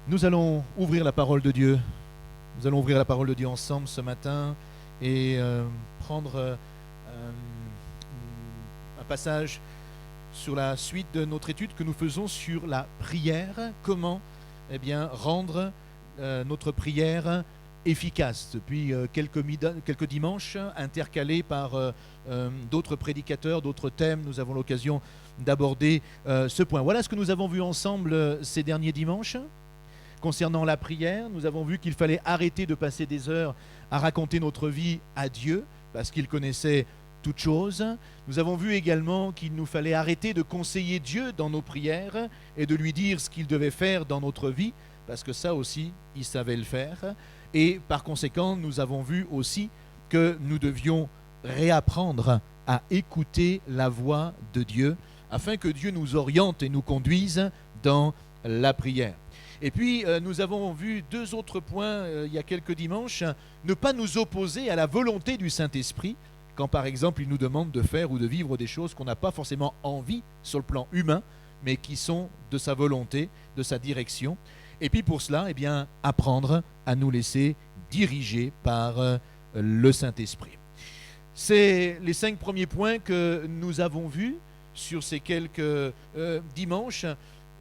Nous allons ouvrir la parole de Dieu. Nous allons ouvrir la parole de Dieu ensemble ce matin et prendre un passage sur la suite de notre étude que nous faisons sur la prière. Comment rendre notre prière efficace. Depuis quelques dimanches, intercalés par d'autres prédicateurs, d'autres thèmes, nous avons l'occasion d'aborder ce point. Voilà ce que nous avons vu ensemble ces derniers dimanches. Concernant la prière, nous avons vu qu'il fallait arrêter de passer des heures à raconter notre vie à Dieu, parce qu'il connaissait toutes choses. Nous avons vu également qu'il nous fallait arrêter de conseiller Dieu dans nos prières et de lui dire ce qu'il devait faire dans notre vie, parce que ça aussi, il savait le faire. Et par conséquent, nous avons vu aussi que nous devions réapprendre à écouter la voix de Dieu, afin que Dieu nous oriente et nous conduise dans la prière. Et puis, nous avons vu deux autres points il y a quelques dimanches. Ne pas nous opposer à la volonté du Saint-Esprit, quand par exemple il nous demande de faire ou de vivre des choses qu'on n'a pas forcément envie sur le plan humain, mais qui sont de sa volonté, de sa direction. Et puis pour cela, apprendre à nous laisser diriger par le Saint-Esprit. C'est les 5 premiers points que nous avons vus sur ces quelques dimanches.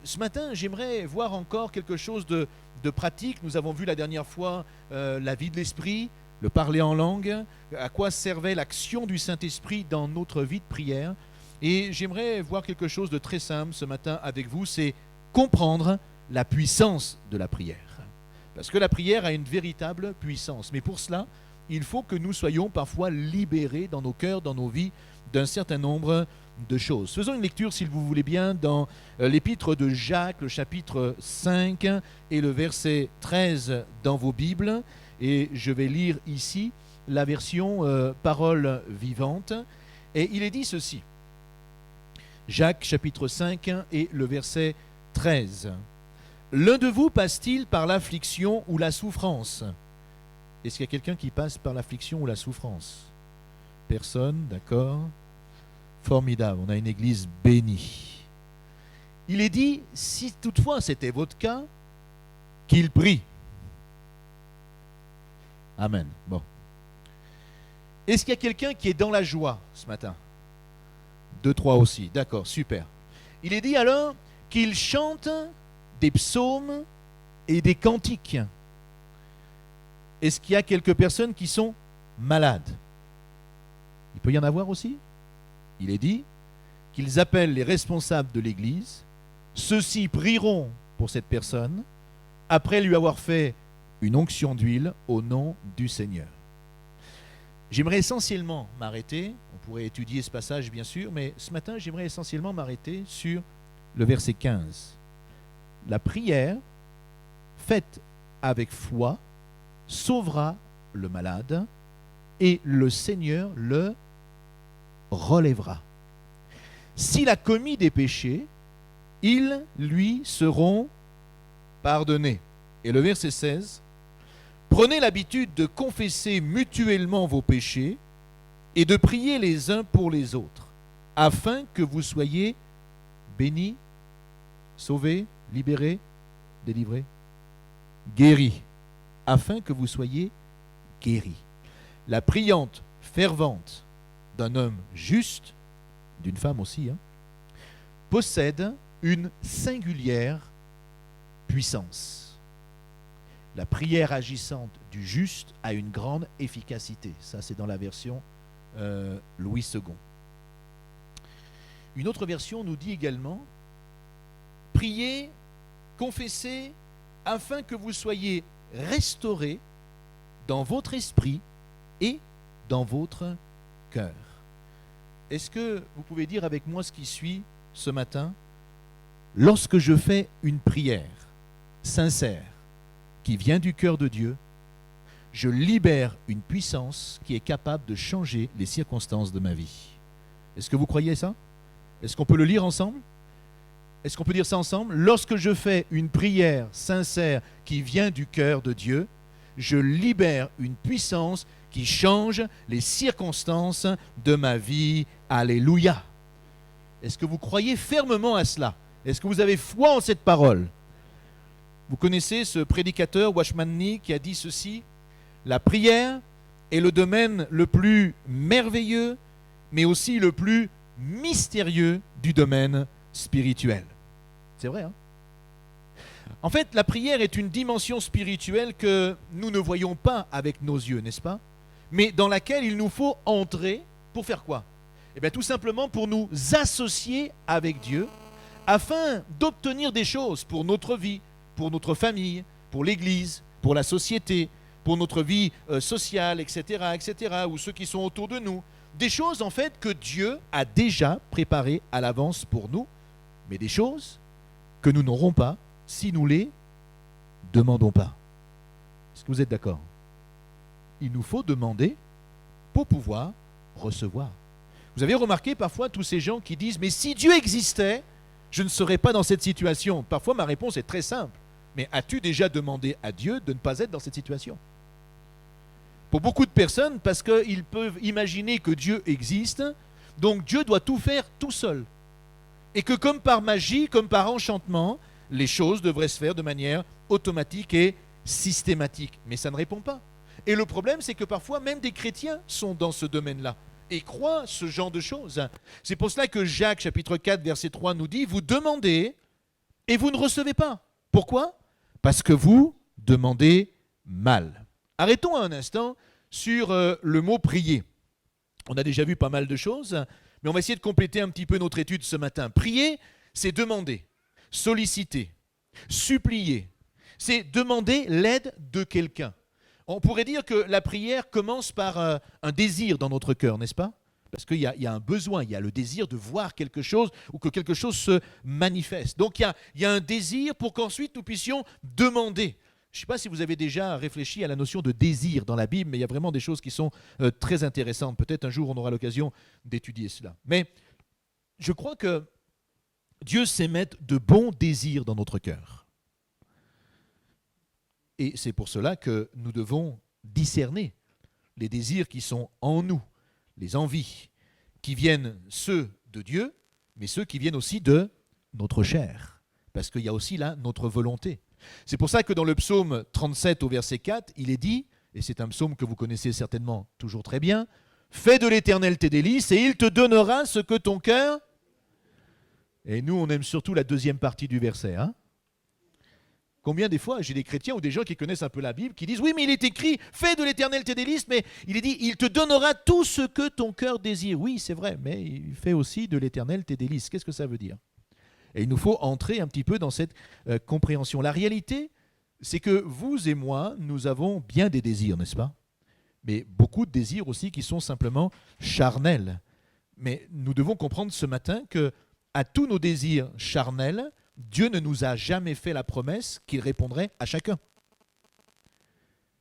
Ce matin, j'aimerais voir encore quelque chose de pratique. Nous avons vu la dernière fois la vie de l'esprit, le parler en langue, à quoi servait l'action du Saint-Esprit dans notre vie de prière. Et j'aimerais voir quelque chose de très simple ce matin avec vous, c'est comprendre la puissance de la prière. Parce que la prière a une véritable puissance. Mais pour cela, il faut que nous soyons parfois libérés dans nos cœurs, dans nos vies, d'un certain nombre de choses. Faisons une lecture, s'il vous voulez bien, dans l'épître de Jacques, le chapitre 5 et le verset 13 dans vos Bibles. Et je vais lire ici la version parole vivante. Et il est dit ceci. Jacques, chapitre 5 et le verset 13. L'un de vous passe-t-il par l'affliction ou la souffrance? Est-ce qu'il y a quelqu'un qui passe par l'affliction ou la souffrance? Personne, d'accord? Formidable, on a une église bénie. Il est dit, si toutefois c'était votre cas, qu'il prie. Amen. Bon. Est-ce qu'il y a quelqu'un qui est dans la joie ce matin? 2, 3 aussi, d'accord, super. Il est dit alors qu'il chante des psaumes et des cantiques. Est-ce qu'il y a quelques personnes qui sont malades? Il peut y en avoir aussi? Il est dit qu'ils appellent les responsables de l'Église. Ceux-ci prieront pour cette personne après lui avoir fait une onction d'huile au nom du Seigneur. J'aimerais essentiellement m'arrêter, on pourrait étudier ce passage bien sûr, mais ce matin j'aimerais essentiellement m'arrêter sur le verset 15. La prière faite avec foi sauvera le malade et le Seigneur le relèvera. S'il a commis des péchés, ils lui seront pardonnés. Et le verset 16, prenez l'habitude de confesser mutuellement vos péchés et de prier les uns pour les autres, afin que vous soyez bénis, sauvés, libérés, délivrés, guéris, afin que vous soyez guéris. La priante fervente d'un homme juste, d'une femme aussi, possède une singulière puissance. La prière agissante du juste a une grande efficacité. Ça, c'est dans la version Louis II. Une autre version nous dit également « Priez, confessez, afin que vous soyez restaurés dans votre esprit et dans votre cœur. » Est-ce que vous pouvez dire avec moi ce qui suit ce matin? Lorsque je fais une prière sincère qui vient du cœur de Dieu, je libère une puissance qui est capable de changer les circonstances de ma vie. Est-ce que vous croyez ça? Est-ce qu'on peut le lire ensemble? Est-ce qu'on peut dire ça ensemble? Lorsque je fais une prière sincère qui vient du cœur de Dieu, je libère une puissance qui change les circonstances de ma vie. Alléluia. Est-ce que vous croyez fermement à cela? Est-ce que vous avez foi en cette parole? Vous connaissez ce prédicateur Watchman Nee qui a dit ceci: la prière est le domaine le plus merveilleux, mais aussi le plus mystérieux du domaine spirituel. C'est vrai, hein? En fait, la prière est une dimension spirituelle que nous ne voyons pas avec nos yeux, n'est-ce pas? Mais dans laquelle il nous faut entrer pour faire quoi? Eh bien, tout simplement pour nous associer avec Dieu, afin d'obtenir des choses pour notre vie, pour notre famille, pour l'Église, pour la société, pour notre vie sociale, etc., etc., ou ceux qui sont autour de nous. Des choses, en fait, que Dieu a déjà préparées à l'avance pour nous, mais des choses que nous n'aurons pas si nous les demandons pas. Est-ce que vous êtes d'accord? Il nous faut demander pour pouvoir recevoir. Vous avez remarqué parfois tous ces gens qui disent « Mais si Dieu existait, je ne serais pas dans cette situation. » Parfois, ma réponse est très simple. Mais as-tu déjà demandé à Dieu de ne pas être dans cette situation? Pour beaucoup de personnes, parce qu'ils peuvent imaginer que Dieu existe, donc Dieu doit tout faire tout seul. Et que comme par magie, comme par enchantement, les choses devraient se faire de manière automatique et systématique. Mais ça ne répond pas. Et le problème, c'est que parfois, même des chrétiens sont dans ce domaine-là et croient ce genre de choses. C'est pour cela que Jacques, chapitre 4, verset 3, nous dit « Vous demandez et vous ne recevez pas. » Pourquoi? Parce que vous demandez mal. Arrêtons un instant sur le mot « prier ». On a déjà vu pas mal de choses, mais on va essayer de compléter un petit peu notre étude ce matin. Prier, c'est demander, solliciter, supplier. C'est demander l'aide de quelqu'un. On pourrait dire que la prière commence par un désir dans notre cœur, n'est-ce pas? Parce qu'il y a un besoin, il y a le désir de voir quelque chose ou que quelque chose se manifeste. Donc il y a un désir pour qu'ensuite nous puissions demander. Je ne sais pas si vous avez déjà réfléchi à la notion de désir dans la Bible, mais il y a vraiment des choses qui sont très intéressantes. Peut-être un jour on aura l'occasion d'étudier cela. Mais je crois que Dieu sait mettre de bons désirs dans notre cœur. Et c'est pour cela que nous devons discerner les désirs qui sont en nous, les envies, qui viennent ceux de Dieu, mais ceux qui viennent aussi de notre chair. Parce qu'il y a aussi là notre volonté. C'est pour ça que dans le psaume 37 au verset 4, il est dit, et c'est un psaume que vous connaissez certainement toujours très bien, « Fais de l'Éternel tes délices et il te donnera ce que ton cœur... » Et nous, on aime surtout la deuxième partie du verset, hein? Combien des fois j'ai des chrétiens ou des gens qui connaissent un peu la Bible qui disent « Oui, mais il est écrit, fais de l'Éternel tes délices, mais il est dit, il te donnera tout ce que ton cœur désire. » Oui, c'est vrai, mais il fait aussi de l'Éternel tes délices. Qu'est-ce que ça veut dire? Et il nous faut entrer un petit peu dans cette compréhension. La réalité, c'est que vous et moi, nous avons bien des désirs, n'est-ce pas? Mais beaucoup de désirs aussi qui sont simplement charnels. Mais nous devons comprendre ce matin que à tous nos désirs charnels, Dieu ne nous a jamais fait la promesse qu'il répondrait à chacun.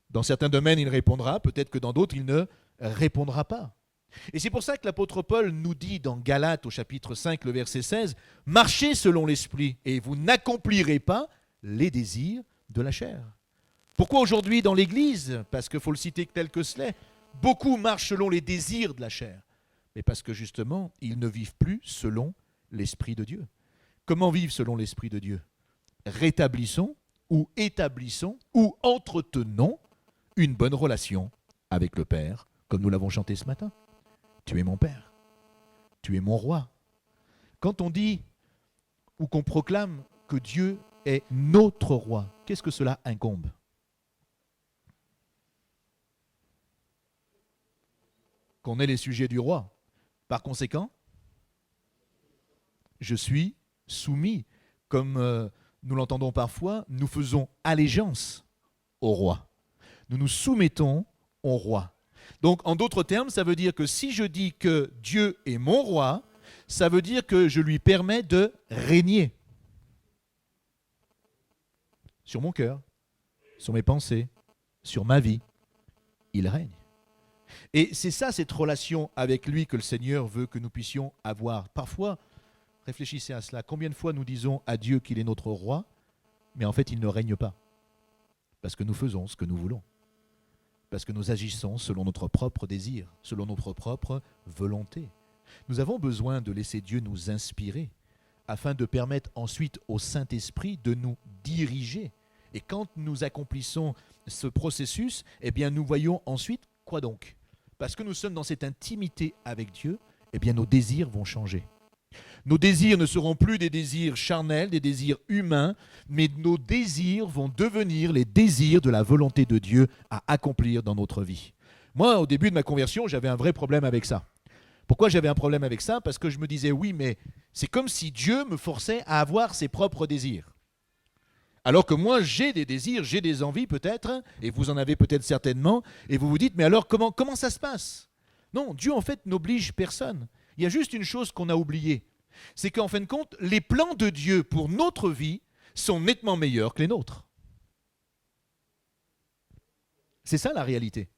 Dans certains domaines, il répondra, peut-être que dans d'autres, il ne répondra pas. Et c'est pour ça que l'apôtre Paul nous dit dans Galates au chapitre 5, le verset 16, « Marchez selon l'esprit et vous n'accomplirez pas les désirs de la chair. » Pourquoi aujourd'hui dans l'Église? Parce qu'il faut le citer tel que cela est, beaucoup marchent selon les désirs de la chair. Mais parce que justement, ils ne vivent plus selon l'Esprit de Dieu. Comment vivre selon l'Esprit de Dieu? Rétablissons ou établissons ou entretenons une bonne relation avec le Père, comme nous l'avons chanté ce matin. Tu es mon Père, tu es mon roi. Quand on dit ou qu'on proclame que Dieu est notre roi, qu'est-ce que cela incombe? Qu'on est les sujets du roi. Par conséquent, je suis soumis, comme nous l'entendons parfois, nous faisons allégeance au roi. Nous nous soumettons au roi. Donc, en d'autres termes, ça veut dire que si je dis que Dieu est mon roi, ça veut dire que je lui permets de régner sur mon cœur, sur mes pensées, sur ma vie. Il règne. Et c'est ça, cette relation avec lui que le Seigneur veut que nous puissions avoir. Parfois, réfléchissez à cela. Combien de fois nous disons à Dieu qu'il est notre roi, mais en fait, il ne règne pas. Parce que nous faisons ce que nous voulons. Parce que nous agissons selon notre propre désir, selon notre propre volonté. Nous avons besoin de laisser Dieu nous inspirer, afin de permettre ensuite au Saint-Esprit de nous diriger Et quand nous accomplissons ce processus, eh bien nous voyons ensuite quoi donc? Parce que nous sommes dans cette intimité avec Dieu, eh bien nos désirs vont changer. Nos désirs ne seront plus des désirs charnels, des désirs humains, mais nos désirs vont devenir les désirs de la volonté de Dieu à accomplir dans notre vie. Moi, au début de ma conversion, j'avais un vrai problème avec ça. Pourquoi j'avais un problème avec ça? Parce que je me disais, oui, mais c'est comme si Dieu me forçait à avoir ses propres désirs. Alors que moi, j'ai des désirs, j'ai des envies peut-être, et vous en avez peut-être certainement, et vous vous dites, mais alors comment ça se passe? Non, Dieu en fait n'oblige personne. Il y a juste une chose qu'on a oubliée, c'est qu'en fin de compte, les plans de Dieu pour notre vie sont nettement meilleurs que les nôtres. C'est ça la réalité.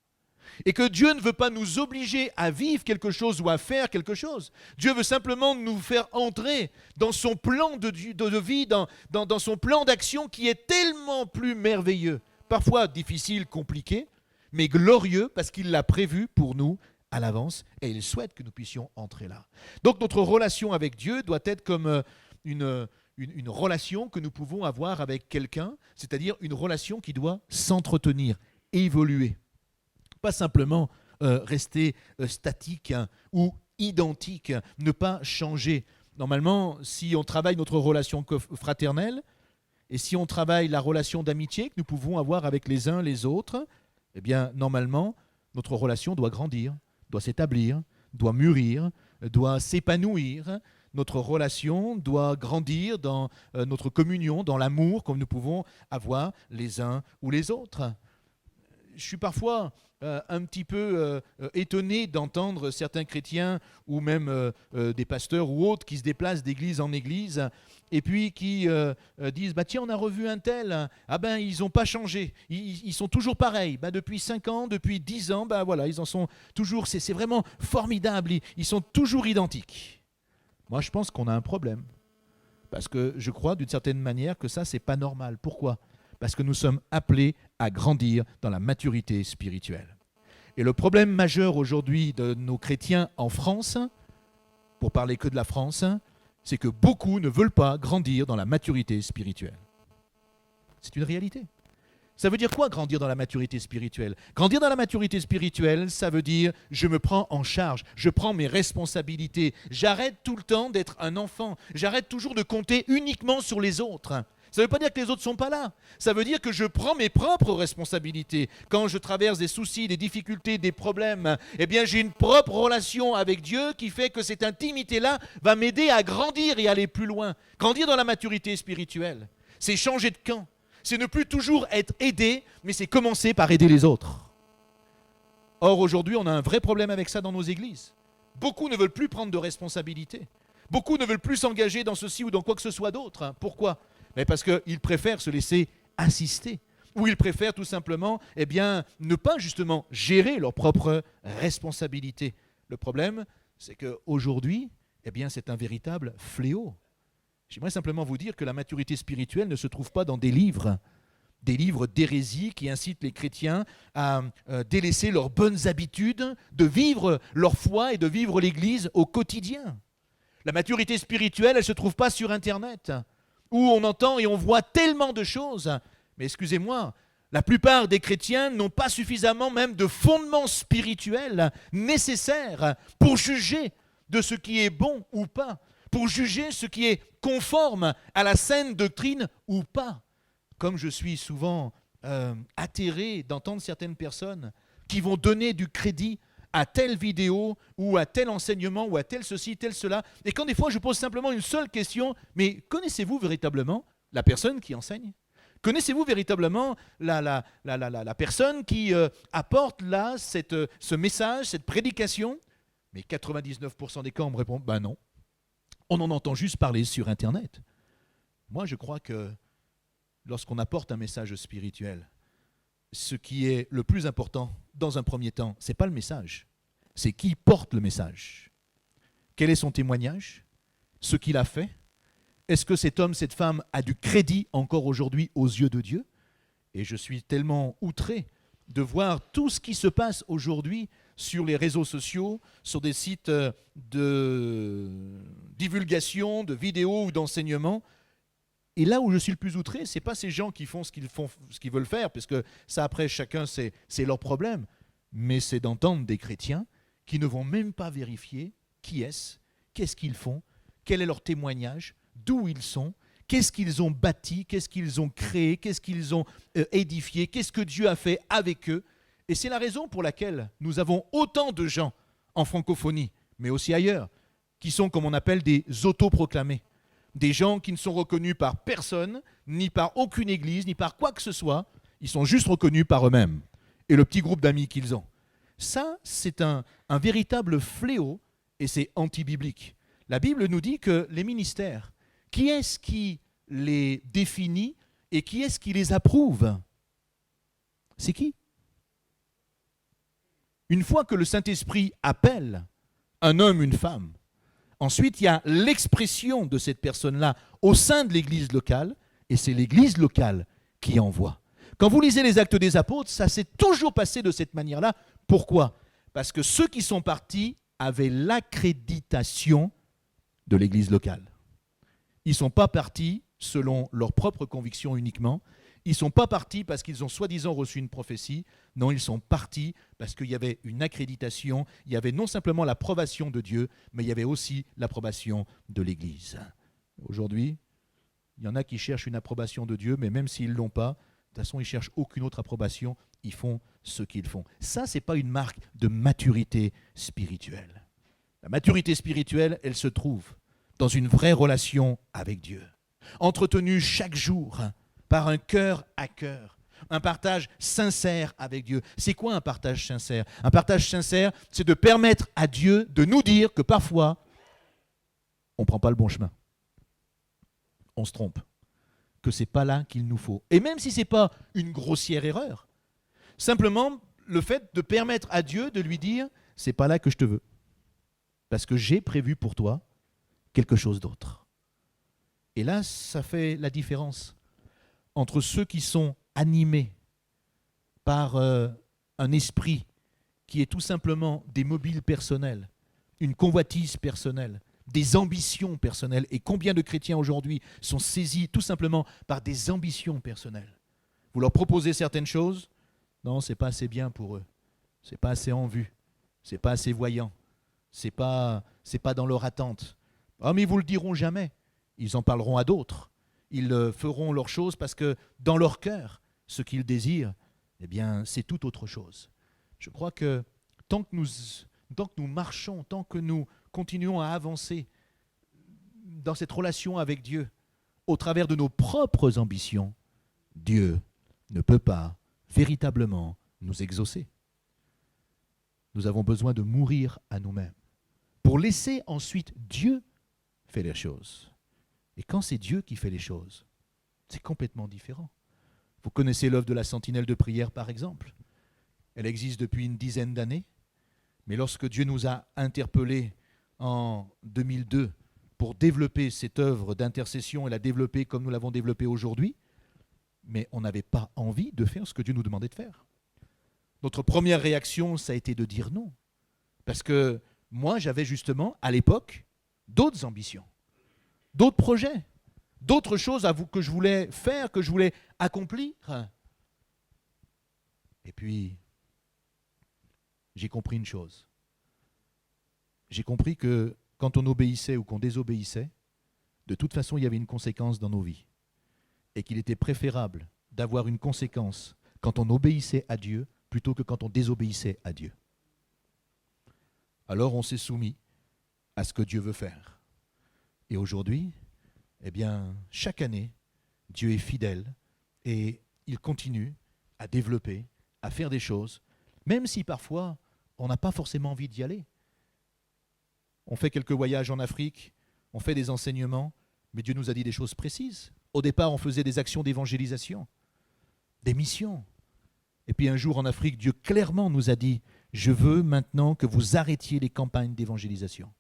Et que Dieu ne veut pas nous obliger à vivre quelque chose ou à faire quelque chose. Dieu veut simplement nous faire entrer dans son plan de vie, dans son plan d'action qui est tellement plus merveilleux, parfois difficile, compliqué, mais glorieux parce qu'il l'a prévu pour nous à l'avance et il souhaite que nous puissions entrer là. Donc notre relation avec Dieu doit être comme une relation que nous pouvons avoir avec quelqu'un, c'est-à-dire une relation qui doit s'entretenir, évoluer. Pas simplement rester statique ou identique, ne pas changer. Normalement, si on travaille notre relation fraternelle et si on travaille la relation d'amitié que nous pouvons avoir avec les uns les autres, eh bien, normalement, notre relation doit grandir, doit s'établir, doit mûrir, doit s'épanouir. Notre relation doit grandir dans notre communion, dans l'amour que nous pouvons avoir les uns ou les autres. Je suis parfois un petit peu étonné d'entendre certains chrétiens ou même des pasteurs ou autres qui se déplacent d'église en église et puis qui disent tiens, on a revu un tel, ah ben ils n'ont pas changé, ils sont toujours pareils, depuis 5 ans, depuis 10 ans, voilà, ils en sont toujours, c'est vraiment formidable, ils sont toujours identiques. Moi je pense qu'on a un problème parce que je crois d'une certaine manière que ça c'est pas normal. Pourquoi ? Parce que nous sommes appelés à grandir dans la maturité spirituelle. Et le problème majeur aujourd'hui de nos chrétiens en France, pour parler que de la France, c'est que beaucoup ne veulent pas grandir dans la maturité spirituelle. C'est une réalité. Ça veut dire quoi, grandir dans la maturité spirituelle? Grandir dans la maturité spirituelle, ça veut dire je me prends en charge, je prends mes responsabilités, j'arrête tout le temps d'être un enfant, j'arrête toujours de compter uniquement sur les autres. Ça ne veut pas dire que les autres ne sont pas là. Ça veut dire que je prends mes propres responsabilités. Quand je traverse des soucis, des difficultés, des problèmes, eh bien j'ai une propre relation avec Dieu qui fait que cette intimité-là va m'aider à grandir et aller plus loin. Grandir dans la maturité spirituelle, c'est changer de camp. C'est ne plus toujours être aidé, mais c'est commencer par aider les autres. Or, aujourd'hui, on a un vrai problème avec ça dans nos églises. Beaucoup ne veulent plus prendre de responsabilités. Beaucoup ne veulent plus s'engager dans ceci ou dans quoi que ce soit d'autre. Pourquoi ? Mais parce qu'ils préfèrent se laisser assister. Ou ils préfèrent tout simplement ne pas justement gérer leurs propres responsabilités. Le problème, c'est qu'aujourd'hui, c'est un véritable fléau. J'aimerais simplement vous dire que la maturité spirituelle ne se trouve pas dans des livres d'hérésie qui incitent les chrétiens à délaisser leurs bonnes habitudes, de vivre leur foi et de vivre l'Église au quotidien. La maturité spirituelle, elle ne se trouve pas sur Internet, où on entend et on voit tellement de choses. Mais excusez-moi, la plupart des chrétiens n'ont pas suffisamment même de fondements spirituels nécessaires pour juger de ce qui est bon ou pas, pour juger ce qui est conforme à la saine doctrine ou pas. Comme je suis souvent atterré d'entendre certaines personnes qui vont donner du crédit à telle vidéo ou à tel enseignement ou à tel ceci, tel cela. Et quand des fois je pose simplement une seule question, mais connaissez-vous véritablement la personne qui enseigne ? Connaissez-vous véritablement la personne qui apporte là ce message, cette prédication ? Mais 99% des cas, on me répond, non. On en entend juste parler sur Internet. Moi, je crois que lorsqu'on apporte un message spirituel, ce qui est le plus important dans un premier temps, ce n'est pas le message, c'est qui porte le message. Quel est son témoignage? Ce qu'il a fait? Est-ce que cet homme, cette femme a du crédit encore aujourd'hui aux yeux de Dieu? Et je suis tellement outré de voir tout ce qui se passe aujourd'hui sur les réseaux sociaux, sur des sites de divulgation, de vidéos ou d'enseignement. Et là où je suis le plus outré, ce n'est pas ces gens qui font, ce qu'ils veulent faire, parce que ça, après, chacun, c'est leur problème. Mais c'est d'entendre des chrétiens qui ne vont même pas vérifier qui est-ce, qu'est-ce qu'ils font, quel est leur témoignage, d'où ils sont, qu'est-ce qu'ils ont bâti, qu'est-ce qu'ils ont créé, qu'est-ce qu'ils ont édifié, qu'est-ce que Dieu a fait avec eux. Et c'est la raison pour laquelle nous avons autant de gens en francophonie, mais aussi ailleurs, qui sont, comme on appelle, des autoproclamés. Des gens qui ne sont reconnus par personne, ni par aucune église, ni par quoi que ce soit. Ils sont juste reconnus par eux-mêmes et le petit groupe d'amis qu'ils ont. Ça, c'est un véritable fléau et c'est anti-biblique. La Bible nous dit que les ministères, qui est-ce qui les définit et qui est-ce qui les approuve? C'est qui? Une fois que le Saint-Esprit appelle un homme, une femme, ensuite, il y a l'expression de cette personne-là au sein de l'église locale, et c'est l'église locale qui envoie. Quand vous lisez les Actes des Apôtres, ça s'est toujours passé de cette manière-là. Pourquoi? Parce que ceux qui sont partis avaient l'accréditation de l'église locale. Ils ne sont pas partis selon leurs propres convictions uniquement. Ils ne sont pas partis parce qu'ils ont soi-disant reçu une prophétie. Non, ils sont partis parce qu'il y avait une accréditation. Il y avait non simplement l'approbation de Dieu, mais il y avait aussi l'approbation de l'Église. Aujourd'hui, il y en a qui cherchent une approbation de Dieu, mais même s'ils ne l'ont pas, de toute façon, ils ne cherchent aucune autre approbation. Ils font ce qu'ils font. Ça, ce n'est pas une marque de maturité spirituelle. La maturité spirituelle, elle se trouve dans une vraie relation avec Dieu, entretenue chaque jour par un cœur à cœur, un partage sincère avec Dieu. C'est quoi un partage sincère? Un partage sincère, c'est de permettre à Dieu de nous dire que parfois, on ne prend pas le bon chemin. On se trompe. Que ce n'est pas là qu'il nous faut. Et même si ce n'est pas une grossière erreur, simplement le fait de permettre à Dieu de lui dire, c'est pas là que je te veux. Parce que j'ai prévu pour toi quelque chose d'autre. Et là, ça fait la différence entre ceux qui sont animés par un esprit qui est tout simplement des mobiles personnels, une convoitise personnelle, des ambitions personnelles. Et combien de chrétiens aujourd'hui sont saisis tout simplement par des ambitions personnelles? Vous leur proposez certaines choses, non, c'est pas assez bien pour eux, c'est pas assez en vue, c'est pas assez voyant, c'est pas dans leur attente. Ah, mais ils vous le diront jamais, ils en parleront à d'autres. Ils feront leurs choses parce que dans leur cœur, ce qu'ils désirent, eh bien, c'est tout autre chose. Je crois que tant que nous marchons, tant que nous continuons à avancer dans cette relation avec Dieu, au travers de nos propres ambitions, Dieu ne peut pas véritablement nous exaucer. Nous avons besoin de mourir à nous-mêmes pour laisser ensuite Dieu faire les choses. Et quand c'est Dieu qui fait les choses, c'est complètement différent. Vous connaissez l'œuvre de la sentinelle de prière, par exemple. Elle existe depuis une dizaine d'années. Mais lorsque Dieu nous a interpellés en 2002 pour développer cette œuvre d'intercession et la développer comme nous l'avons développée aujourd'hui, mais on n'avait pas envie de faire ce que Dieu nous demandait de faire. Notre première réaction, ça a été de dire non. Parce que moi, j'avais justement, à l'époque, d'autres ambitions, d'autres projets, d'autres choses que je voulais faire, que je voulais accomplir. Et puis, j'ai compris une chose. J'ai compris que quand on obéissait ou qu'on désobéissait, de toute façon, il y avait une conséquence dans nos vies. Et qu'il était préférable d'avoir une conséquence quand on obéissait à Dieu plutôt que quand on désobéissait à Dieu. Alors on s'est soumis à ce que Dieu veut faire. Et aujourd'hui, eh bien, chaque année, Dieu est fidèle et il continue à développer, à faire des choses, même si parfois on n'a pas forcément envie d'y aller. On fait quelques voyages en Afrique, on fait des enseignements, mais Dieu nous a dit des choses précises. Au départ, on faisait des actions d'évangélisation, des missions. Et puis un jour en Afrique, Dieu clairement nous a dit « Je veux maintenant que vous arrêtiez les campagnes d'évangélisation ».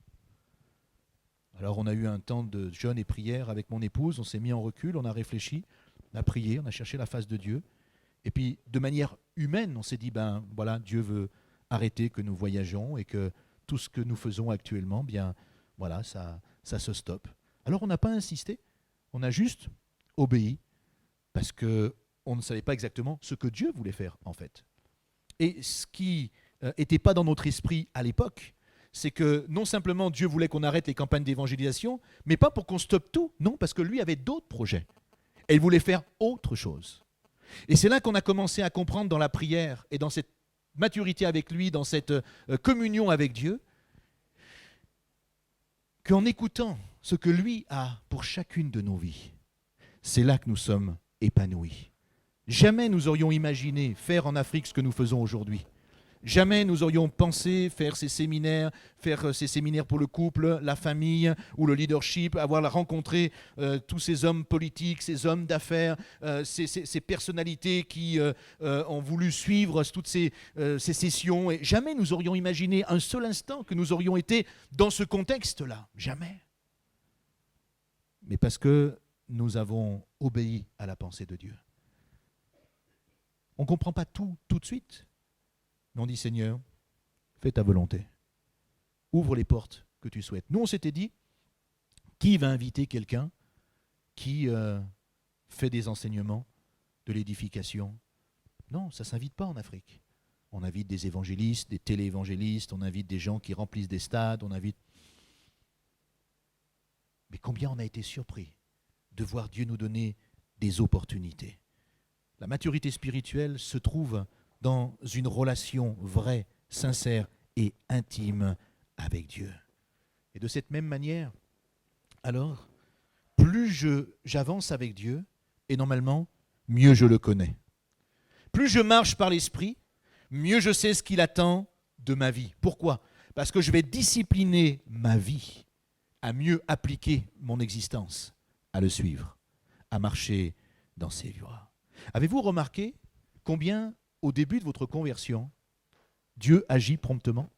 Alors on a eu un temps de jeûne et prière avec mon épouse, on s'est mis en recul, on a réfléchi, on a prié, on a cherché la face de Dieu. Et puis de manière humaine, on s'est dit, ben voilà, Dieu veut arrêter que nous voyageons et que tout ce que nous faisons actuellement, bien voilà, ça se stoppe. Alors on n'a pas insisté, on a juste obéi parce qu'on ne savait pas exactement ce que Dieu voulait faire en fait. Et ce qui n'était pas dans notre esprit à l'époque, c'est que non simplement Dieu voulait qu'on arrête les campagnes d'évangélisation, mais pas pour qu'on stoppe tout, non, parce que lui avait d'autres projets. Et il voulait faire autre chose. Et c'est là qu'on a commencé à comprendre dans la prière et dans cette maturité avec lui, dans cette communion avec Dieu, qu'en écoutant ce que lui a pour chacune de nos vies, c'est là que nous sommes épanouis. Jamais nous aurions imaginé faire en Afrique ce que nous faisons aujourd'hui. Jamais nous aurions pensé faire ces séminaires pour le couple, la famille ou le leadership, avoir rencontré tous ces hommes politiques, ces hommes d'affaires, ces personnalités qui ont voulu suivre toutes ces sessions. Et jamais nous aurions imaginé un seul instant que nous aurions été dans ce contexte-là. Jamais. Mais parce que nous avons obéi à la pensée de Dieu. On ne comprend pas tout de suite. Mais on dit, Seigneur, fais ta volonté. Ouvre les portes que tu souhaites. Nous, on s'était dit, qui va inviter quelqu'un qui fait des enseignements, de l'édification? Non, ça ne s'invite pas en Afrique. On invite des évangélistes, des téléévangélistes, on invite des gens qui remplissent des stades, on invite... Mais combien on a été surpris de voir Dieu nous donner des opportunités. La maturité spirituelle se trouve dans une relation vraie, sincère et intime avec Dieu. Et de cette même manière, alors, plus j'avance avec Dieu, et normalement, mieux je le connais. Plus je marche par l'Esprit, mieux je sais ce qu'il attend de ma vie. Pourquoi ? Parce que je vais discipliner ma vie à mieux appliquer mon existence, à le suivre, à marcher dans ses voies. Avez-vous remarqué combien, au début de votre conversion, Dieu agit promptement ?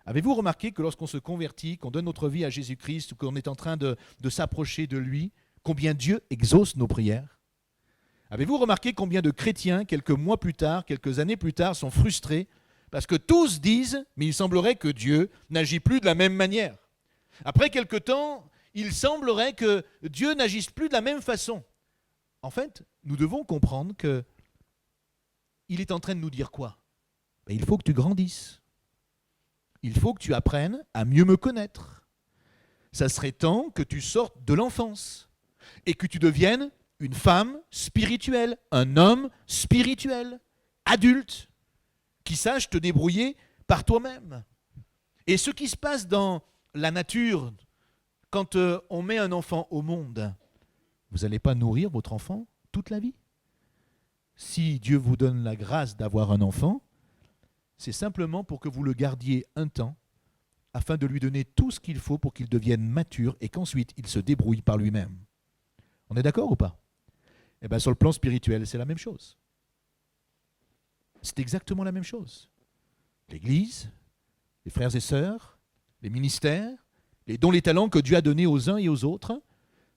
Avez-vous remarqué que lorsqu'on se convertit, qu'on donne notre vie à Jésus-Christ, ou qu'on est en train de s'approcher de lui, combien Dieu exauce nos prières ? Avez-vous remarqué combien de chrétiens, quelques mois plus tard, quelques années plus tard, sont frustrés parce que tous disent, mais il semblerait que Dieu n'agit plus de la même manière. Après quelque temps, il semblerait que Dieu n'agisse plus de la même façon. En fait, nous devons comprendre qu'il est en train de nous dire quoi ? Il faut que tu grandisses. Il faut que tu apprennes à mieux me connaître. Ça serait temps que tu sortes de l'enfance et que tu deviennes une femme spirituelle, un homme spirituel, adulte, qui sache te débrouiller par toi-même. Et ce qui se passe dans la nature, quand on met un enfant au monde, vous n'allez pas nourrir votre enfant toute la vie. Si Dieu vous donne la grâce d'avoir un enfant, c'est simplement pour que vous le gardiez un temps, afin de lui donner tout ce qu'il faut pour qu'il devienne mature et qu'ensuite il se débrouille par lui-même. On est d'accord ou pas ? Eh bien, sur le plan spirituel, c'est la même chose. C'est exactement la même chose. L'Église, les frères et sœurs, les ministères, les dons, les talents que Dieu a donnés aux uns et aux autres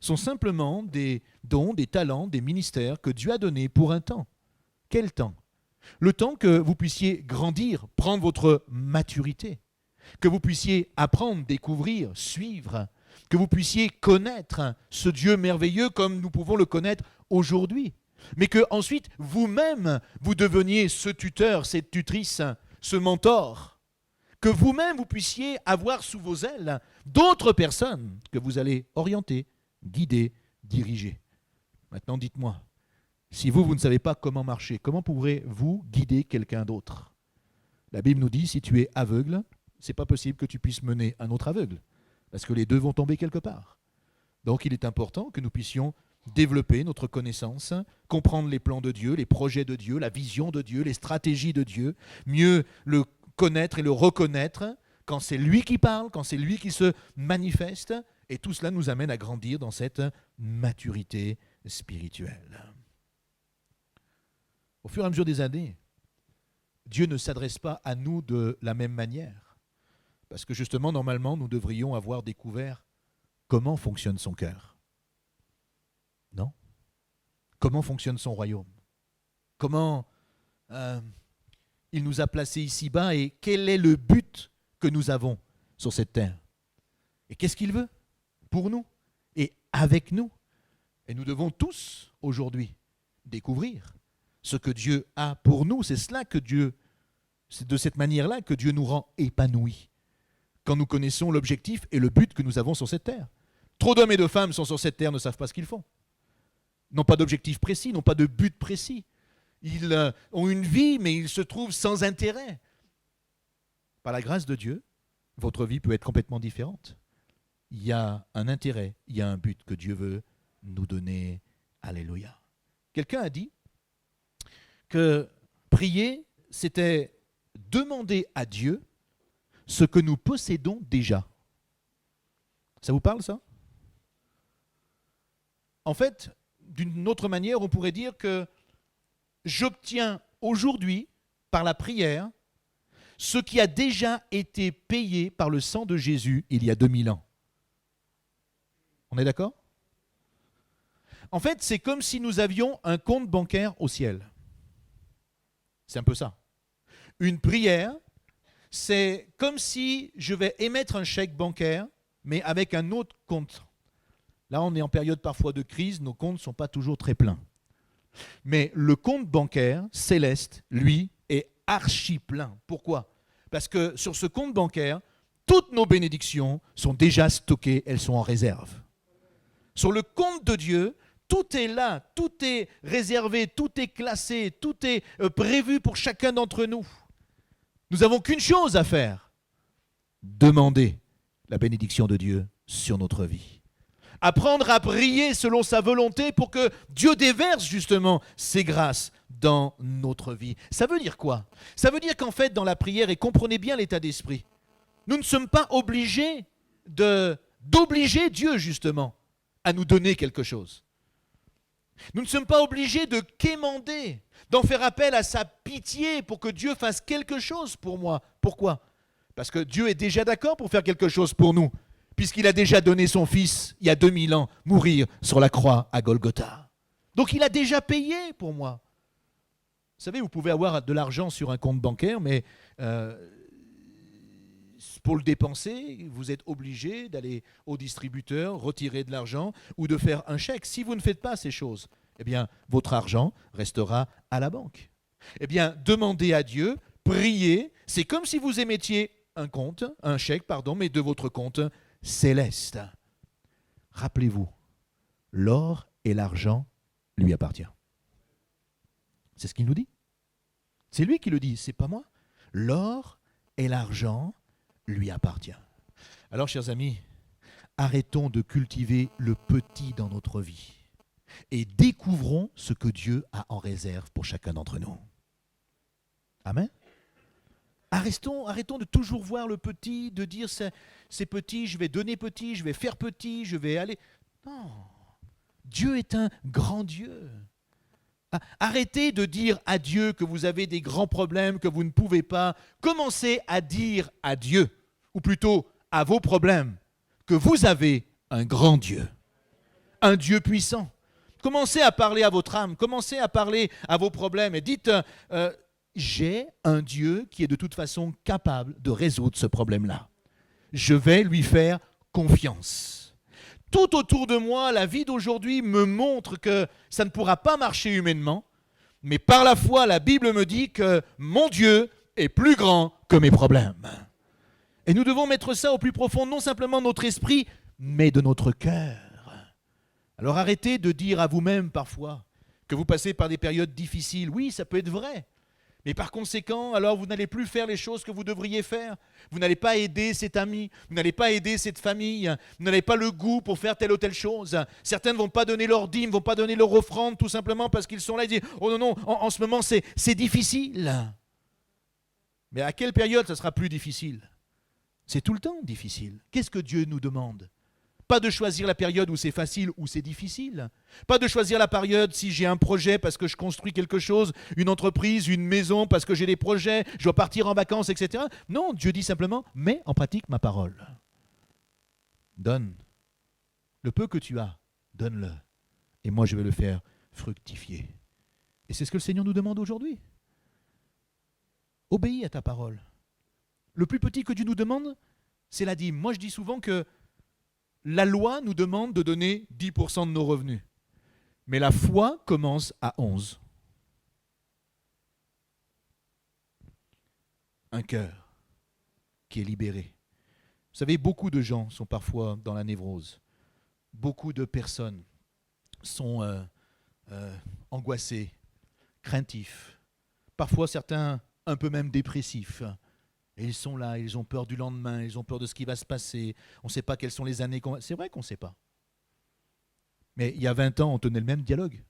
sont simplement des dons, des talents, des ministères que Dieu a donnés pour un temps. Quel temps ? Le temps que vous puissiez grandir, prendre votre maturité, que vous puissiez apprendre, découvrir, suivre, que vous puissiez connaître ce Dieu merveilleux comme nous pouvons le connaître aujourd'hui. Mais que ensuite vous-même, vous deveniez ce tuteur, cette tutrice, ce mentor. Que vous-même, vous puissiez avoir sous vos ailes d'autres personnes que vous allez orienter, guider, diriger. Maintenant, dites-moi, si vous ne savez pas comment marcher, comment pourrez-vous guider quelqu'un d'autre ? La Bible nous dit, si tu es aveugle, c'est pas possible que tu puisses mener un autre aveugle, parce que les deux vont tomber quelque part. Donc il est important que nous puissions développer notre connaissance, comprendre les plans de Dieu, les projets de Dieu, la vision de Dieu, les stratégies de Dieu, mieux le connaître et le reconnaître quand c'est lui qui parle, quand c'est lui qui se manifeste, et tout cela nous amène à grandir dans cette maturité spirituelle. Au fur et à mesure des années, Dieu ne s'adresse pas à nous de la même manière, parce que justement, normalement, nous devrions avoir découvert comment fonctionne son cœur. Non ? Comment fonctionne son royaume ? Comment il nous a placés ici-bas et quel est le but que nous avons sur cette terre ? Et qu'est-ce qu'il veut pour nous et avec nous ? Et nous devons tous, aujourd'hui, découvrir ce que Dieu a pour nous. C'est de cette manière-là que Dieu nous rend épanouis. Quand nous connaissons l'objectif et le but que nous avons sur cette terre. Trop d'hommes et de femmes sont sur cette terre, ne savent pas ce qu'ils font. N'ont pas d'objectif précis, n'ont pas de but précis. Ils ont une vie, mais ils se trouvent sans intérêt. Par la grâce de Dieu, votre vie peut être complètement différente. Il y a un intérêt, il y a un but que Dieu veut nous donner. Alléluia. Quelqu'un a dit que prier, c'était demander à Dieu ce que nous possédons déjà. Ça vous parle, ça? En fait, d'une autre manière, on pourrait dire que j'obtiens aujourd'hui, par la prière, ce qui a déjà été payé par le sang de Jésus il y a 2000 ans. On est d'accord? En fait, c'est comme si nous avions un compte bancaire au ciel. C'est un peu ça. Une prière, c'est comme si je vais émettre un chèque bancaire, mais avec un autre compte. Là, on est en période parfois de crise, nos comptes ne sont pas toujours très pleins. Mais le compte bancaire céleste, lui, est archi plein. Pourquoi? Parce que sur ce compte bancaire, toutes nos bénédictions sont déjà stockées, elles sont en réserve. Sur le compte de Dieu, tout est là, tout est réservé, tout est classé, tout est prévu pour chacun d'entre nous. Nous n'avons qu'une chose à faire, demander la bénédiction de Dieu sur notre vie. Apprendre à prier selon sa volonté pour que Dieu déverse justement ses grâces dans notre vie. Ça veut dire quoi? Ça veut dire qu'en fait, dans la prière, et comprenez bien l'état d'esprit, nous ne sommes pas obligés d'obliger Dieu justement à nous donner quelque chose. Nous ne sommes pas obligés de quémander, d'en faire appel à sa pitié pour que Dieu fasse quelque chose pour moi. Pourquoi? Parce que Dieu est déjà d'accord pour faire quelque chose pour nous, puisqu'il a déjà donné son Fils, il y a 2000 ans, mourir sur la croix à Golgotha. Donc il a déjà payé pour moi. Vous savez, vous pouvez avoir de l'argent sur un compte bancaire, mais pour le dépenser, vous êtes obligé d'aller au distributeur, retirer de l'argent ou de faire un chèque. Si vous ne faites pas ces choses, eh bien, votre argent restera à la banque. Eh bien, demandez à Dieu, priez, c'est comme si vous émettiez un chèque, mais de votre compte céleste. Rappelez-vous, l'or et l'argent lui appartiennent. C'est ce qu'il nous dit. C'est lui qui le dit, c'est pas moi. L'or et l'argent lui appartient. Alors, chers amis, arrêtons de cultiver le petit dans notre vie et découvrons ce que Dieu a en réserve pour chacun d'entre nous. Amen. Arrêtons de toujours voir le petit, de dire c'est petit, je vais donner petit, je vais faire petit, je vais aller. Non, Dieu est un grand Dieu. Arrêtez de dire à Dieu que vous avez des grands problèmes, que vous ne pouvez pas. Commencez à dire à Dieu, ou plutôt à vos problèmes, que vous avez un grand Dieu, un Dieu puissant. Commencez à parler à votre âme, commencez à parler à vos problèmes et dites j'ai un Dieu qui est de toute façon capable de résoudre ce problème-là. Je vais lui faire confiance. Tout autour de moi, la vie d'aujourd'hui me montre que ça ne pourra pas marcher humainement, mais par la foi, la Bible me dit que mon Dieu est plus grand que mes problèmes. Et nous devons mettre ça au plus profond, non simplement de notre esprit, mais de notre cœur. Alors arrêtez de dire à vous-même parfois que vous passez par des périodes difficiles. Oui, ça peut être vrai. Mais par conséquent, alors vous n'allez plus faire les choses que vous devriez faire. Vous n'allez pas aider cet ami, vous n'allez pas aider cette famille, vous n'avez pas le goût pour faire telle ou telle chose. Certains ne vont pas donner leur dîme, ne vont pas donner leur offrande, tout simplement parce qu'ils sont là et disent « Oh non, non, en ce moment c'est difficile ». Mais à quelle période ça sera plus difficile? C'est tout le temps difficile. Qu'est-ce que Dieu nous demande? Pas de choisir la période où c'est facile ou c'est difficile. Pas de choisir la période si j'ai un projet parce que je construis quelque chose, une entreprise, une maison, parce que j'ai des projets, je dois partir en vacances, etc. Non, Dieu dit simplement, mets en pratique ma parole. Donne. Le peu que tu as, donne-le. Et moi, je vais le faire fructifier. Et c'est ce que le Seigneur nous demande aujourd'hui. Obéis à ta parole. Le plus petit que Dieu nous demande, c'est la dîme. Moi, je dis souvent que la loi nous demande de donner 10% de nos revenus. Mais la foi commence à 11. Un cœur qui est libéré. Vous savez, beaucoup de gens sont parfois dans la névrose. Beaucoup de personnes sont angoissés, craintifs. Parfois certains un peu même dépressifs. Et ils sont là, ils ont peur du lendemain, ils ont peur de ce qui va se passer. On ne sait pas quelles sont les années qu'on va... C'est vrai qu'on ne sait pas. Mais il y a 20 ans, on tenait le même dialogue.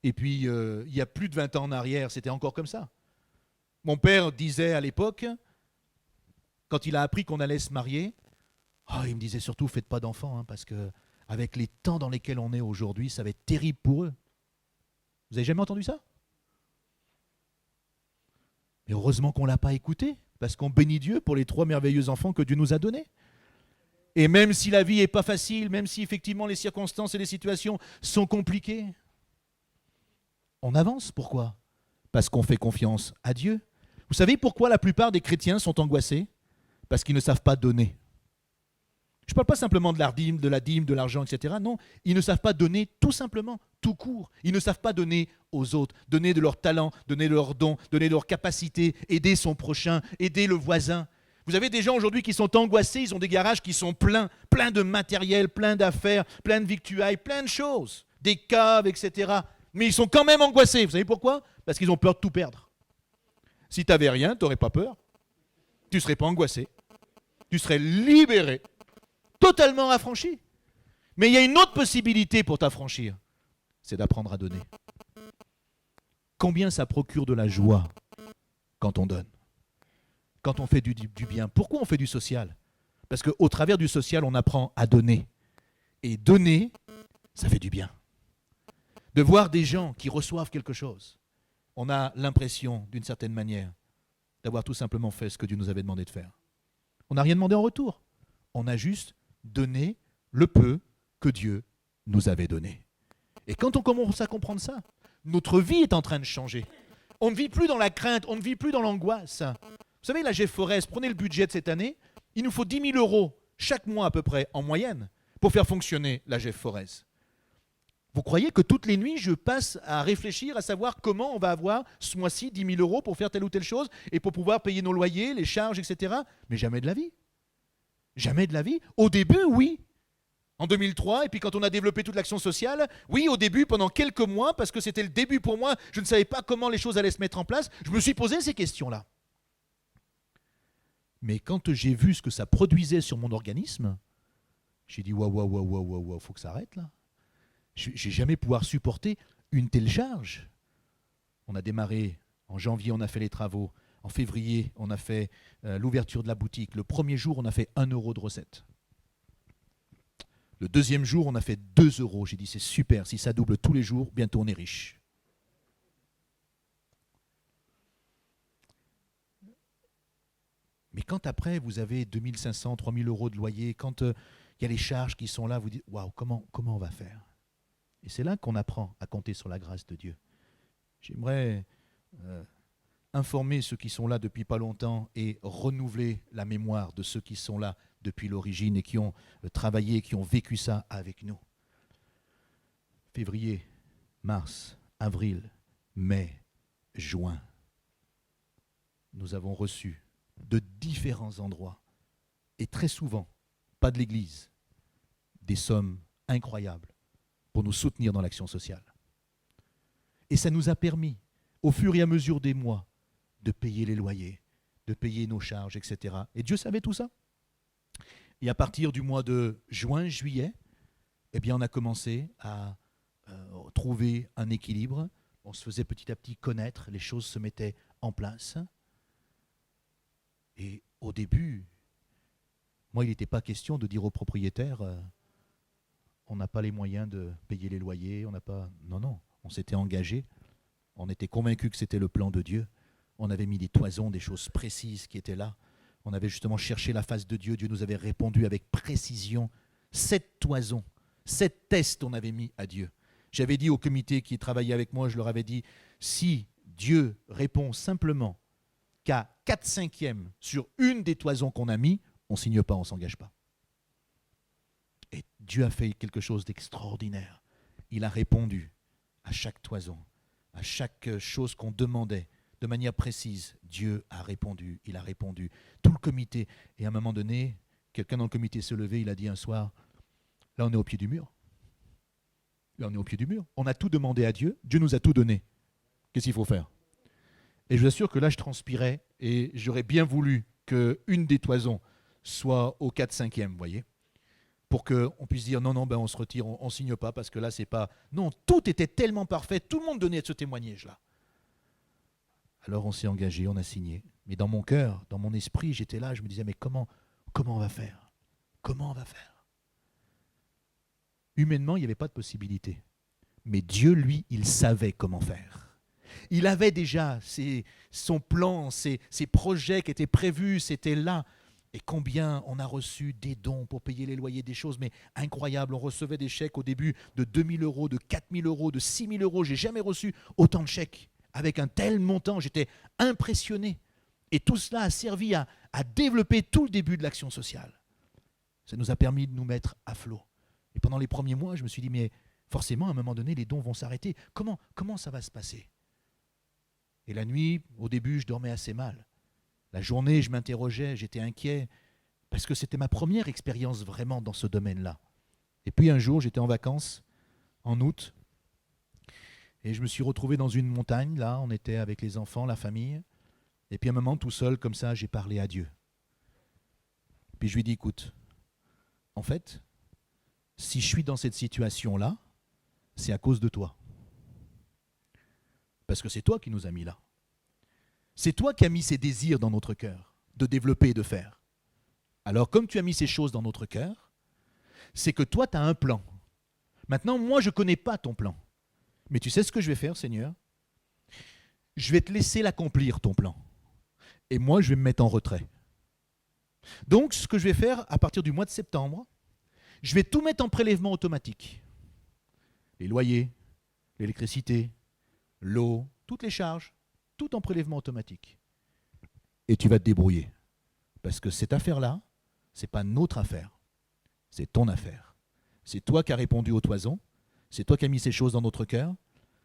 Et puis, il y a plus de 20 ans en arrière, c'était encore comme ça. Mon père disait à l'époque, quand il a appris qu'on allait se marier, il me disait surtout, faites pas d'enfants, hein, parce que avec les temps dans lesquels on est aujourd'hui, ça va être terrible pour eux. Vous avez jamais entendu ça? Mais heureusement qu'on ne l'a pas écouté, parce qu'on bénit Dieu pour les 3 merveilleux enfants que Dieu nous a donnés. Et même si la vie n'est pas facile, même si effectivement les circonstances et les situations sont compliquées, on avance. Pourquoi? Parce qu'on fait confiance à Dieu. Vous savez pourquoi la plupart des chrétiens sont angoissés? Parce qu'ils ne savent pas donner. Je ne parle pas simplement de la dîme, de l'argent, etc. Non, ils ne savent pas donner tout simplement, tout court. Ils ne savent pas donner aux autres, donner de leur talent, donner de leurs dons, donner de leurs capacités, aider son prochain, aider le voisin. Vous avez des gens aujourd'hui qui sont angoissés, ils ont des garages qui sont pleins de matériel, plein d'affaires, plein de victuailles, plein de choses, des caves, etc. Mais ils sont quand même angoissés. Vous savez pourquoi? Parce qu'ils ont peur de tout perdre. Si tu n'avais rien, tu n'aurais pas peur. Tu ne serais pas angoissé. Tu serais libéré, totalement affranchi. Mais il y a une autre possibilité pour t'affranchir, c'est d'apprendre à donner. Combien ça procure de la joie quand on donne, quand on fait du bien. Pourquoi on fait du social? Parce qu'au travers du social, on apprend à donner. Et donner, ça fait du bien. De voir des gens qui reçoivent quelque chose, on a l'impression, d'une certaine manière, d'avoir tout simplement fait ce que Dieu nous avait demandé de faire. On n'a rien demandé en retour. On a juste donné le peu que Dieu nous avait donné. Et quand on commence à comprendre ça, notre vie est en train de changer. On ne vit plus dans la crainte, on ne vit plus dans l'angoisse. Vous savez, la GForest, prenez le budget de cette année, il nous faut 10 000 euros chaque mois à peu près, en moyenne, pour faire fonctionner la GForest. Vous croyez que toutes les nuits, je passe à réfléchir, à savoir comment on va avoir ce mois-ci 10 000 euros pour faire telle ou telle chose et pour pouvoir payer nos loyers, les charges, etc. Mais jamais de la vie. Jamais de la vie. Au début, oui. En 2003, et puis quand on a développé toute l'action sociale, oui, au début, pendant quelques mois, parce que c'était le début pour moi, je ne savais pas comment les choses allaient se mettre en place, je me suis posé ces questions-là. Mais quand j'ai vu ce que ça produisait sur mon organisme, j'ai dit waouh, faut que ça arrête là. Je n'ai jamais pouvoir supporter une telle charge. On a démarré, en janvier, on a fait les travaux. En février, on a fait l'ouverture de la boutique. Le premier jour, on a fait 1 euro de recette. Le deuxième jour, on a fait 2 euros. J'ai dit, c'est super, si ça double tous les jours, bientôt on est riche. Mais quand après, vous avez 2500, 3000 euros de loyer, quand il y a les charges qui sont là, vous dites, waouh, comment on va faire? Et c'est là qu'on apprend à compter sur la grâce de Dieu. J'aimerais informer ceux qui sont là depuis pas longtemps et renouveler la mémoire de ceux qui sont là depuis l'origine et qui ont travaillé, qui ont vécu ça avec nous. Février, mars, avril, mai, juin, nous avons reçu de différents endroits, et très souvent, pas de l'Église, des sommes incroyables pour nous soutenir dans l'action sociale. Et ça nous a permis, au fur et à mesure des mois, de payer les loyers, de payer nos charges, etc. Et Dieu savait tout ça. Et à partir du mois de juin, juillet, eh bien, on a commencé à trouver un équilibre. On se faisait petit à petit connaître, les choses se mettaient en place. Et au début, moi, il n'était pas question de dire aux propriétaires on n'a pas les moyens de payer les loyers, on n'a pas... Non, on s'était engagé, on était convaincus que c'était le plan de Dieu. On avait mis des toisons, des choses précises qui étaient là. On avait justement cherché la face de Dieu. Dieu nous avait répondu avec précision. 7 toisons, 7 tests on avait mis à Dieu. J'avais dit au comité qui travaillait avec moi, je leur avais dit, si Dieu répond simplement qu'à 4/5 sur une des toisons qu'on a mis, on ne signe pas, on ne s'engage pas. Et Dieu a fait quelque chose d'extraordinaire. il a répondu à chaque toison, à chaque chose qu'on demandait de manière précise. Dieu a répondu, il a répondu. Tout le comité. Et à un moment donné, quelqu'un dans le comité s'est levé, il a dit un soir, là on est au pied du mur. Là on est au pied du mur. On a tout demandé à Dieu, Dieu nous a tout donné. Qu'est-ce qu'il faut faire? Et je vous assure que là je transpirais et j'aurais bien voulu qu'une des toisons soit au 4/5e, vous voyez, pour qu'on puisse dire non, on se retire, on ne signe pas parce que là c'est pas... Non, tout était tellement parfait, tout le monde donnait ce témoignage-là. Alors on s'est engagé, on a signé. Mais dans mon cœur, dans mon esprit, j'étais là, je me disais mais comment on va faire? Comment on va faire? Humainement, il n'y avait pas de possibilité. Mais Dieu, lui, il savait comment faire. Il avait déjà son plan, ses projets qui étaient prévus, c'était là. Et combien on a reçu des dons pour payer les loyers, des choses, mais incroyables. On recevait des chèques au début de 2 000 euros, de 4 000 euros, de 6 000 euros. J'ai jamais reçu autant de chèques avec un tel montant. J'étais impressionné. Et tout cela a servi à développer tout le début de l'action sociale. Ça nous a permis de nous mettre à flot. Et pendant les premiers mois, je me suis dit, mais forcément, à un moment donné, les dons vont s'arrêter. Comment ça va se passer? Et la nuit, au début, je dormais assez mal. La journée, je m'interrogeais, j'étais inquiet, parce que c'était ma première expérience vraiment dans ce domaine-là. Et puis un jour, j'étais en vacances, en août, et je me suis retrouvé dans une montagne, là, on était avec les enfants, la famille, et puis à un moment, tout seul, comme ça, j'ai parlé à Dieu. Puis je lui ai dit, écoute, en fait, si je suis dans cette situation-là, c'est à cause de toi. Parce que c'est toi qui nous as mis là. C'est toi qui as mis ces désirs dans notre cœur, de développer et de faire. Alors, comme tu as mis ces choses dans notre cœur, c'est que toi, tu as un plan. Maintenant, moi, je ne connais pas ton plan. Mais tu sais ce que je vais faire, Seigneur? Je vais te laisser l'accomplir, ton plan. Et moi, je vais me mettre en retrait. Donc, ce que je vais faire à partir du mois de septembre, je vais tout mettre en prélèvement automatique. Les loyers, l'électricité, l'eau, toutes les charges, tout en prélèvement automatique. Et tu vas te débrouiller. Parce que cette affaire-là, ce n'est pas notre affaire. C'est ton affaire. C'est toi qui as répondu aux toisons. C'est toi qui as mis ces choses dans notre cœur.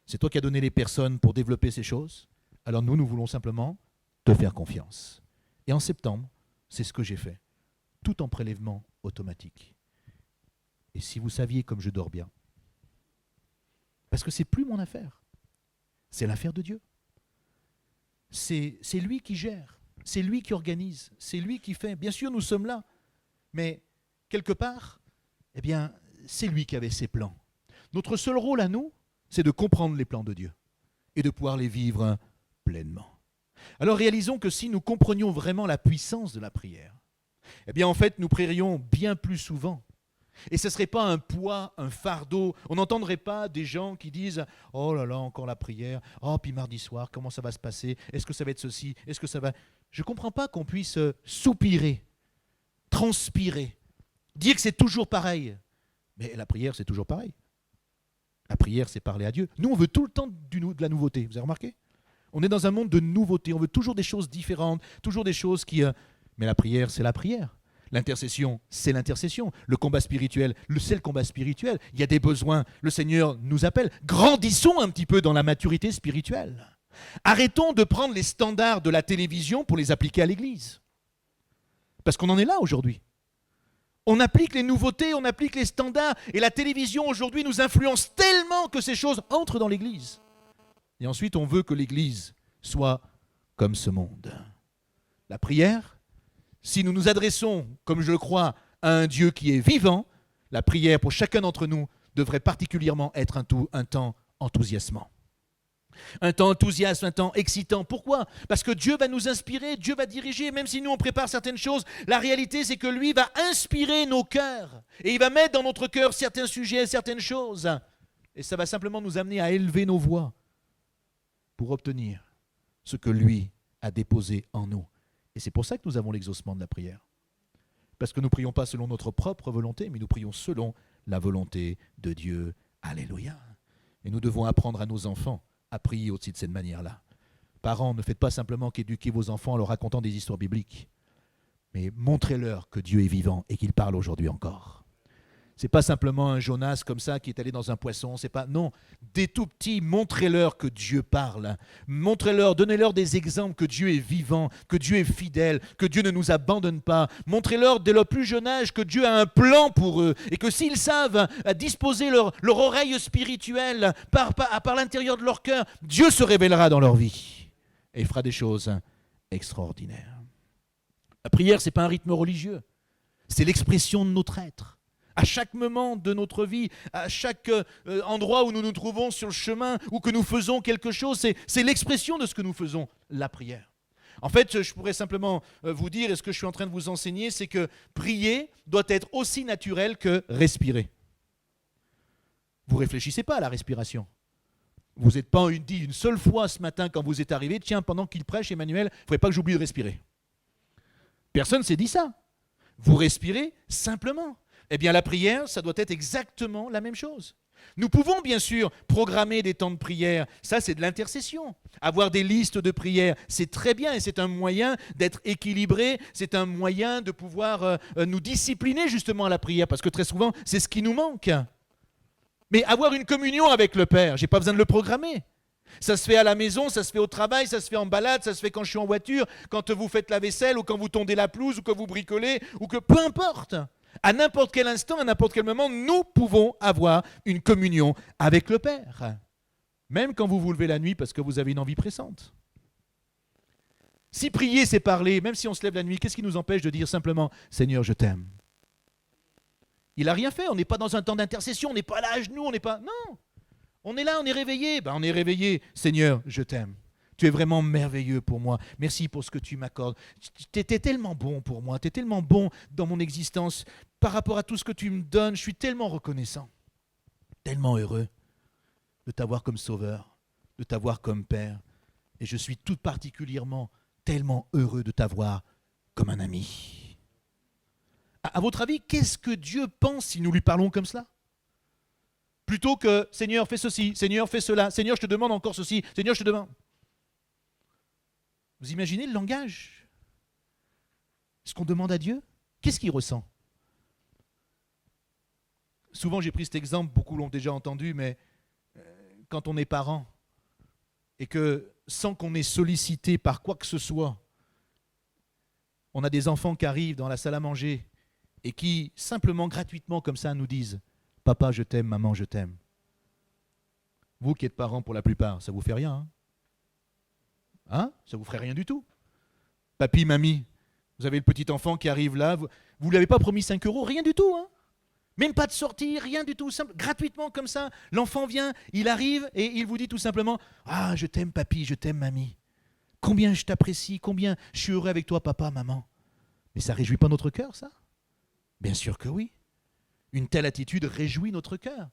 C'est toi qui as donné les personnes pour développer ces choses. Alors nous voulons simplement te faire confiance. Et en septembre, c'est ce que j'ai fait. Tout en prélèvement automatique. Et si vous saviez comme je dors bien, parce que c'est plus mon affaire. C'est l'affaire de Dieu. C'est lui qui gère, c'est lui qui organise, c'est lui qui fait. Bien sûr, nous sommes là, mais quelque part, eh bien, c'est lui qui avait ses plans. Notre seul rôle à nous, c'est de comprendre les plans de Dieu et de pouvoir les vivre pleinement. Alors réalisons que si nous comprenions vraiment la puissance de la prière, eh bien en fait, nous prierions bien plus souvent. Et ce ne serait pas un poids, un fardeau. On n'entendrait pas des gens qui disent « Oh là là, encore la prière. Oh, puis mardi soir, comment ça va se passer? Est-ce que ça va être ceci? Est-ce que ça va... » Je ne comprends pas qu'on puisse soupirer, transpirer, dire que c'est toujours pareil. Mais la prière, c'est toujours pareil. La prière, c'est parler à Dieu. Nous, on veut tout le temps de la nouveauté. Vous avez remarqué? On est dans un monde de nouveauté. On veut toujours des choses différentes, toujours des choses qui... Mais la prière, c'est la prière. L'intercession, c'est l'intercession. Le combat spirituel, c'est le combat spirituel. Il y a des besoins. Le Seigneur nous appelle. Grandissons un petit peu dans la maturité spirituelle. Arrêtons de prendre les standards de la télévision pour les appliquer à l'Église. Parce qu'on en est là aujourd'hui. On applique les nouveautés, on applique les standards. Et la télévision aujourd'hui nous influence tellement que ces choses entrent dans l'Église. Et ensuite, on veut que l'Église soit comme ce monde. La prière, si nous nous adressons, comme je le crois, à un Dieu qui est vivant, la prière pour chacun d'entre nous devrait particulièrement être un temps enthousiasmant. Un temps enthousiaste, un temps excitant. Pourquoi? Parce que Dieu va nous inspirer, Dieu va diriger, même si nous on prépare certaines choses. La réalité, c'est que lui va inspirer nos cœurs. Et il va mettre dans notre cœur certains sujets, certaines choses. Et ça va simplement nous amener à élever nos voix pour obtenir ce que lui a déposé en nous. Et c'est pour ça que nous avons l'exaucement de la prière. Parce que nous ne prions pas selon notre propre volonté, mais nous prions selon la volonté de Dieu. Alléluia. Et nous devons apprendre à nos enfants à prier aussi de cette manière-là. Parents, ne faites pas simplement qu'éduquer vos enfants en leur racontant des histoires bibliques, mais montrez-leur que Dieu est vivant et qu'il parle aujourd'hui encore. C'est pas simplement un Jonas comme ça qui est allé dans un poisson, c'est pas non, des tout petits, montrez-leur que Dieu parle. Montrez-leur, donnez-leur des exemples que Dieu est vivant, que Dieu est fidèle, que Dieu ne nous abandonne pas. Montrez-leur dès leur plus jeune âge que Dieu a un plan pour eux et que s'ils savent disposer leur oreille spirituelle par l'intérieur de leur cœur, Dieu se révélera dans leur vie et fera des choses extraordinaires. La prière, ce n'est pas un rythme religieux, c'est l'expression de notre être. À chaque moment de notre vie, à chaque endroit où nous nous trouvons sur le chemin, ou que nous faisons quelque chose, c'est l'expression de ce que nous faisons, la prière. En fait, je pourrais simplement vous dire, et ce que je suis en train de vous enseigner, c'est que prier doit être aussi naturel que respirer. Vous ne réfléchissez pas à la respiration. Vous n'êtes pas dit une seule fois ce matin quand vous êtes arrivé, tiens, pendant qu'il prêche, Emmanuel, il ne faudrait pas que j'oublie de respirer. Personne ne s'est dit ça. Vous respirez simplement. Eh bien, la prière, ça doit être exactement la même chose. Nous pouvons bien sûr programmer des temps de prière, ça c'est de l'intercession. Avoir des listes de prières, c'est très bien et c'est un moyen d'être équilibré, c'est un moyen de pouvoir nous discipliner justement à la prière, parce que très souvent c'est ce qui nous manque. Mais avoir une communion avec le Père, je n'ai pas besoin de le programmer. Ça se fait à la maison, ça se fait au travail, ça se fait en balade, ça se fait quand je suis en voiture, quand vous faites la vaisselle ou quand vous tondez la pelouse ou que vous bricolez ou que peu importe. À n'importe quel instant, à n'importe quel moment, nous pouvons avoir une communion avec le Père. Même quand vous vous levez la nuit parce que vous avez une envie pressante. Si prier, c'est parler, même si on se lève la nuit, qu'est-ce qui nous empêche de dire simplement « Seigneur, je t'aime ». Il n'a rien fait, on n'est pas dans un temps d'intercession, on n'est pas là à genoux, on n'est pas... Non, on est là, on est réveillé. On est réveillé. Seigneur, je t'aime. Tu es vraiment merveilleux pour moi. Merci pour ce que tu m'accordes. Tu étais tellement bon pour moi. Tu es tellement bon dans mon existence. Par rapport à tout ce que tu me donnes, je suis tellement reconnaissant. Tellement heureux de t'avoir comme sauveur, de t'avoir comme Père. Et je suis tout particulièrement tellement heureux de t'avoir comme un ami. À votre avis, qu'est-ce que Dieu pense si nous lui parlons comme cela ? Plutôt que « Seigneur, fais ceci, Seigneur, fais cela, Seigneur, je te demande encore ceci, Seigneur, je te demande... » Vous imaginez le langage ? Ce qu'on demande à Dieu ? Qu'est-ce qu'il ressent ? Souvent, j'ai pris cet exemple, beaucoup l'ont déjà entendu, mais quand on est parent et que sans qu'on ait sollicité par quoi que ce soit, on a des enfants qui arrivent dans la salle à manger et qui, simplement, gratuitement, comme ça, nous disent « Papa, je t'aime, maman, je t'aime ». Vous qui êtes parents pour la plupart, ça vous fait rien, hein ? Hein ? Ça vous ferait rien du tout. Papy, mamie, vous avez le petit enfant qui arrive là, vous ne lui avez pas promis 5 €, rien du tout, hein ? Même pas de sortie, rien du tout, simple, gratuitement comme ça. L'enfant vient, il arrive et il vous dit tout simplement « Ah, je t'aime papy, je t'aime mamie. Combien je t'apprécie, combien je suis heureux avec toi papa, maman. » Mais ça ne réjouit pas notre cœur, ça ? Bien sûr que oui. Une telle attitude réjouit notre cœur.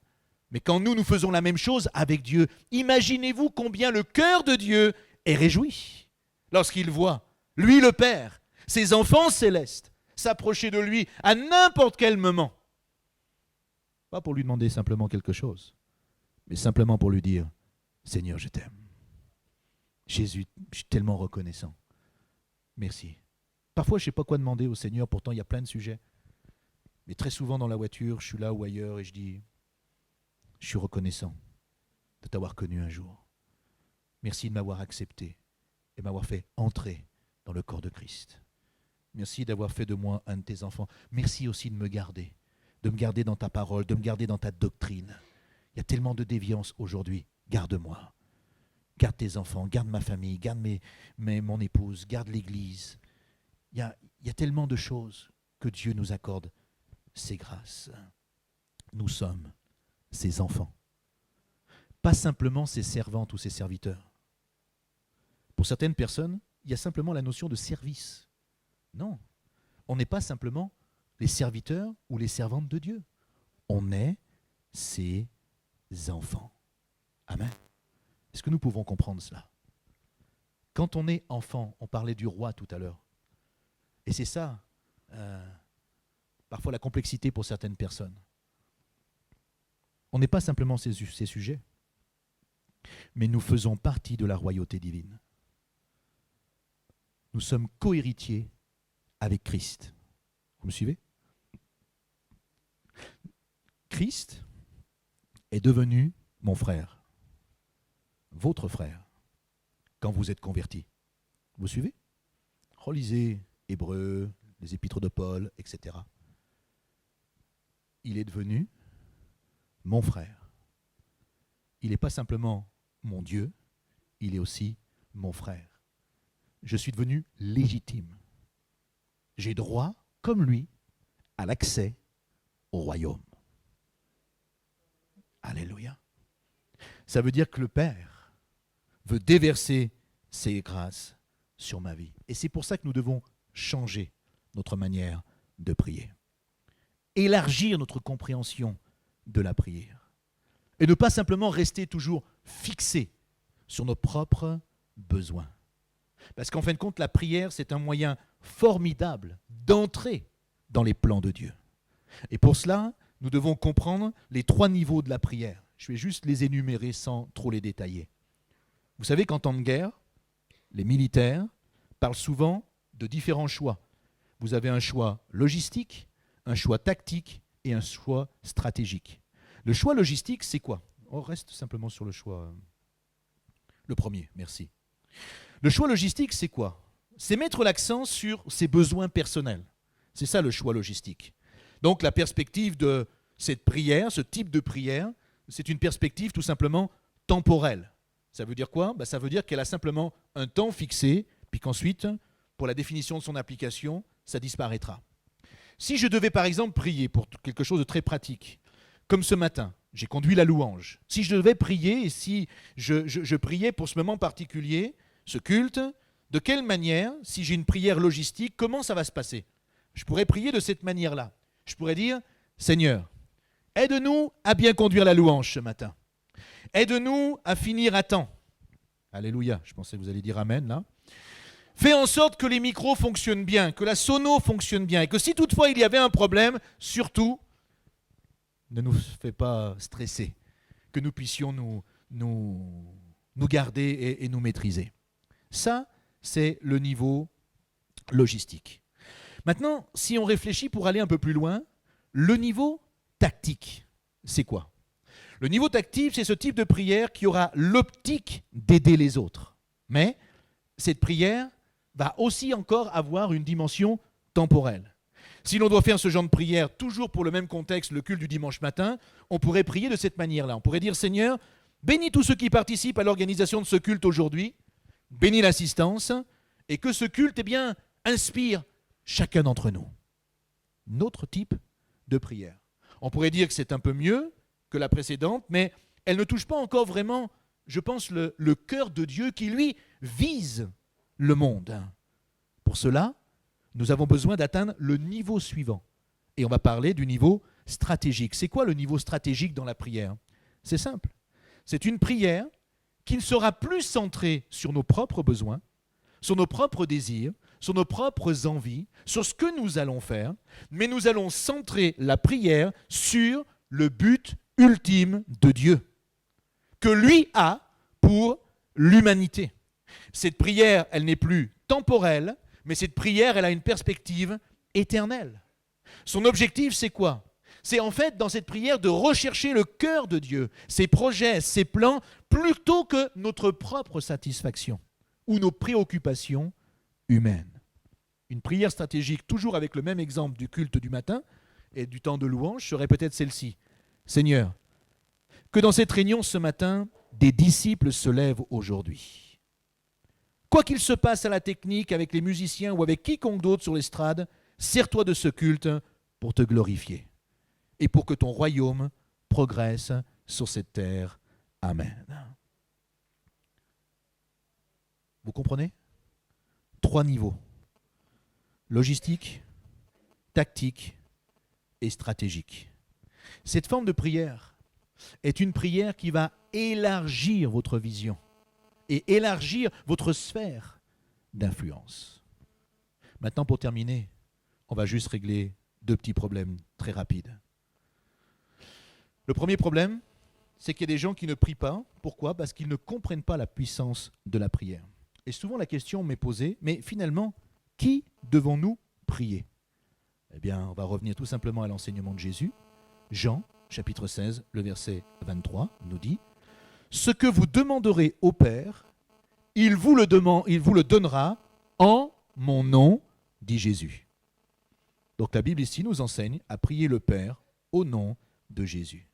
Mais quand nous faisons la même chose avec Dieu, imaginez-vous combien le cœur de Dieu est réjoui lorsqu'il voit, lui le Père, ses enfants célestes, s'approcher de lui à n'importe quel moment. Pas pour lui demander simplement quelque chose, mais simplement pour lui dire « Seigneur, je t'aime. Jésus, je suis tellement reconnaissant. Merci. » Parfois, je ne sais pas quoi demander au Seigneur, pourtant il y a plein de sujets. Mais très souvent dans la voiture, je suis là ou ailleurs et je dis « Je suis reconnaissant de t'avoir connu un jour. Merci de m'avoir accepté et m'avoir fait entrer dans le corps de Christ. Merci d'avoir fait de moi un de tes enfants. Merci aussi de me garder dans ta parole, de me garder dans ta doctrine. Il y a tellement de déviance aujourd'hui. Garde-moi. Garde tes enfants, garde ma famille, garde mon épouse, garde l'Église. Il y a tellement de choses que Dieu nous accorde ses grâces. Nous sommes ses enfants. Pas simplement ses servantes ou ses serviteurs. Pour certaines personnes, il y a simplement la notion de service. Non, on n'est pas simplement les serviteurs ou les servantes de Dieu. On est ses enfants. Amen. Est-ce que nous pouvons comprendre cela ? Quand on est enfant, on parlait du roi tout à l'heure. Et c'est ça, parfois la complexité pour certaines personnes. On n'est pas simplement ces sujets, mais nous faisons partie de la royauté divine. Nous sommes co-héritiers avec Christ. Vous me suivez ? Christ est devenu mon frère, votre frère, quand vous êtes converti. Vous suivez? Relisez Hébreux, les épîtres de Paul, etc. Il est devenu mon frère. Il n'est pas simplement mon Dieu, il est aussi mon frère. Je suis devenu légitime. J'ai droit, comme lui, à l'accès au royaume. Alléluia. Ça veut dire que le Père veut déverser ses grâces sur ma vie. Et c'est pour ça que nous devons changer notre manière de prier. Élargir notre compréhension de la prière. Et ne pas simplement rester toujours fixé sur nos propres besoins. Parce qu'en fin de compte, la prière, c'est un moyen formidable d'entrer dans les plans de Dieu. Et pour cela, nous devons comprendre les 3 niveaux de la prière. Je vais juste les énumérer sans trop les détailler. Vous savez qu'en temps de guerre, les militaires parlent souvent de différents choix. Vous avez un choix logistique, un choix tactique et un choix stratégique. Le choix logistique, c'est quoi? On reste simplement sur le choix. Le premier, merci. Le choix logistique, c'est quoi? C'est mettre l'accent sur ses besoins personnels. C'est ça le choix logistique. Donc la perspective de cette prière, ce type de prière, c'est une perspective tout simplement temporelle. Ça veut dire quoi? Ça veut dire qu'elle a simplement un temps fixé, puis qu'ensuite, pour la définition de son application, ça disparaîtra. Si je devais par exemple prier pour quelque chose de très pratique, comme ce matin, j'ai conduit la louange. Si je devais prier et si je priais pour ce moment particulier, ce culte, de quelle manière, si j'ai une prière logistique, comment ça va se passer? Je pourrais prier de cette manière-là. Je pourrais dire, Seigneur, aide-nous à bien conduire la louange ce matin. Aide-nous à finir à temps. Alléluia, je pensais que vous alliez dire Amen là. Fais en sorte que les micros fonctionnent bien, que la sono fonctionne bien, et que si toutefois il y avait un problème, surtout, ne nous fais pas stresser, que nous puissions nous garder et nous maîtriser. Ça, c'est le niveau logistique. Maintenant, si on réfléchit pour aller un peu plus loin, le niveau tactique, c'est quoi? Le niveau tactique, c'est ce type de prière qui aura l'optique d'aider les autres. Mais cette prière va aussi encore avoir une dimension temporelle. Si l'on doit faire ce genre de prière toujours pour le même contexte, le culte du dimanche matin, on pourrait prier de cette manière-là. On pourrait dire, Seigneur, bénis tous ceux qui participent à l'organisation de ce culte aujourd'hui, bénis l'assistance, et que ce culte, inspire chacun d'entre nous. Notre type de prière. On pourrait dire que c'est un peu mieux que la précédente, mais elle ne touche pas encore vraiment, je pense, le cœur de Dieu qui, lui, vise le monde. Pour cela, nous avons besoin d'atteindre le niveau suivant. Et on va parler du niveau stratégique. C'est quoi le niveau stratégique dans la prière? C'est simple. C'est une prière qui ne sera plus centrée sur nos propres besoins, sur nos propres désirs, sur nos propres envies, sur ce que nous allons faire, mais nous allons centrer la prière sur le but ultime de Dieu, que lui a pour l'humanité. Cette prière, elle n'est plus temporelle, mais cette prière, elle a une perspective éternelle. Son objectif, c'est quoi? C'est en fait, dans cette prière, de rechercher le cœur de Dieu, ses projets, ses plans, plutôt que notre propre satisfaction ou nos préoccupations humaines. Une prière stratégique, toujours avec le même exemple du culte du matin et du temps de louange, serait peut-être celle-ci. Seigneur, que dans cette réunion ce matin, des disciples se lèvent aujourd'hui. Quoi qu'il se passe à la technique, avec les musiciens ou avec quiconque d'autre sur l'estrade, sers-toi de ce culte pour te glorifier et pour que ton royaume progresse sur cette terre. Amen. Vous comprenez? 3 niveaux. Logistique, tactique et stratégique. Cette forme de prière est une prière qui va élargir votre vision et élargir votre sphère d'influence. Maintenant, pour terminer, on va juste régler 2 petits problèmes très rapides. Le premier problème, c'est qu'il y a des gens qui ne prient pas. Pourquoi? Parce qu'ils ne comprennent pas la puissance de la prière. Et souvent la question m'est posée, mais finalement, qui devons-nous prier? Eh bien, on va revenir tout simplement à l'enseignement de Jésus. Jean, chapitre 16, le verset 23, nous dit « Ce que vous demanderez au Père, il vous le donnera en mon nom, dit Jésus. » Donc la Bible ici nous enseigne à prier le Père au nom de Jésus.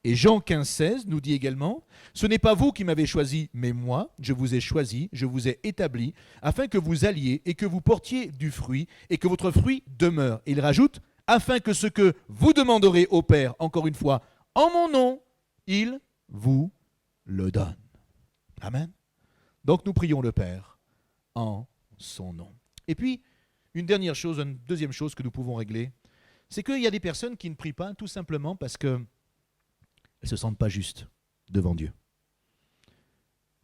Et Jean 15, 16 nous dit également « Ce n'est pas vous qui m'avez choisi, mais moi, je vous ai choisi, je vous ai établi, afin que vous alliez et que vous portiez du fruit, et que votre fruit demeure. » Et il rajoute « Afin que ce que vous demanderez au Père, encore une fois, en mon nom, il vous le donne. » Amen. Donc nous prions le Père en son nom. Et puis, une deuxième chose que nous pouvons régler, c'est qu'il y a des personnes qui ne prient pas tout simplement parce qu'elles ne se sentent pas justes devant Dieu.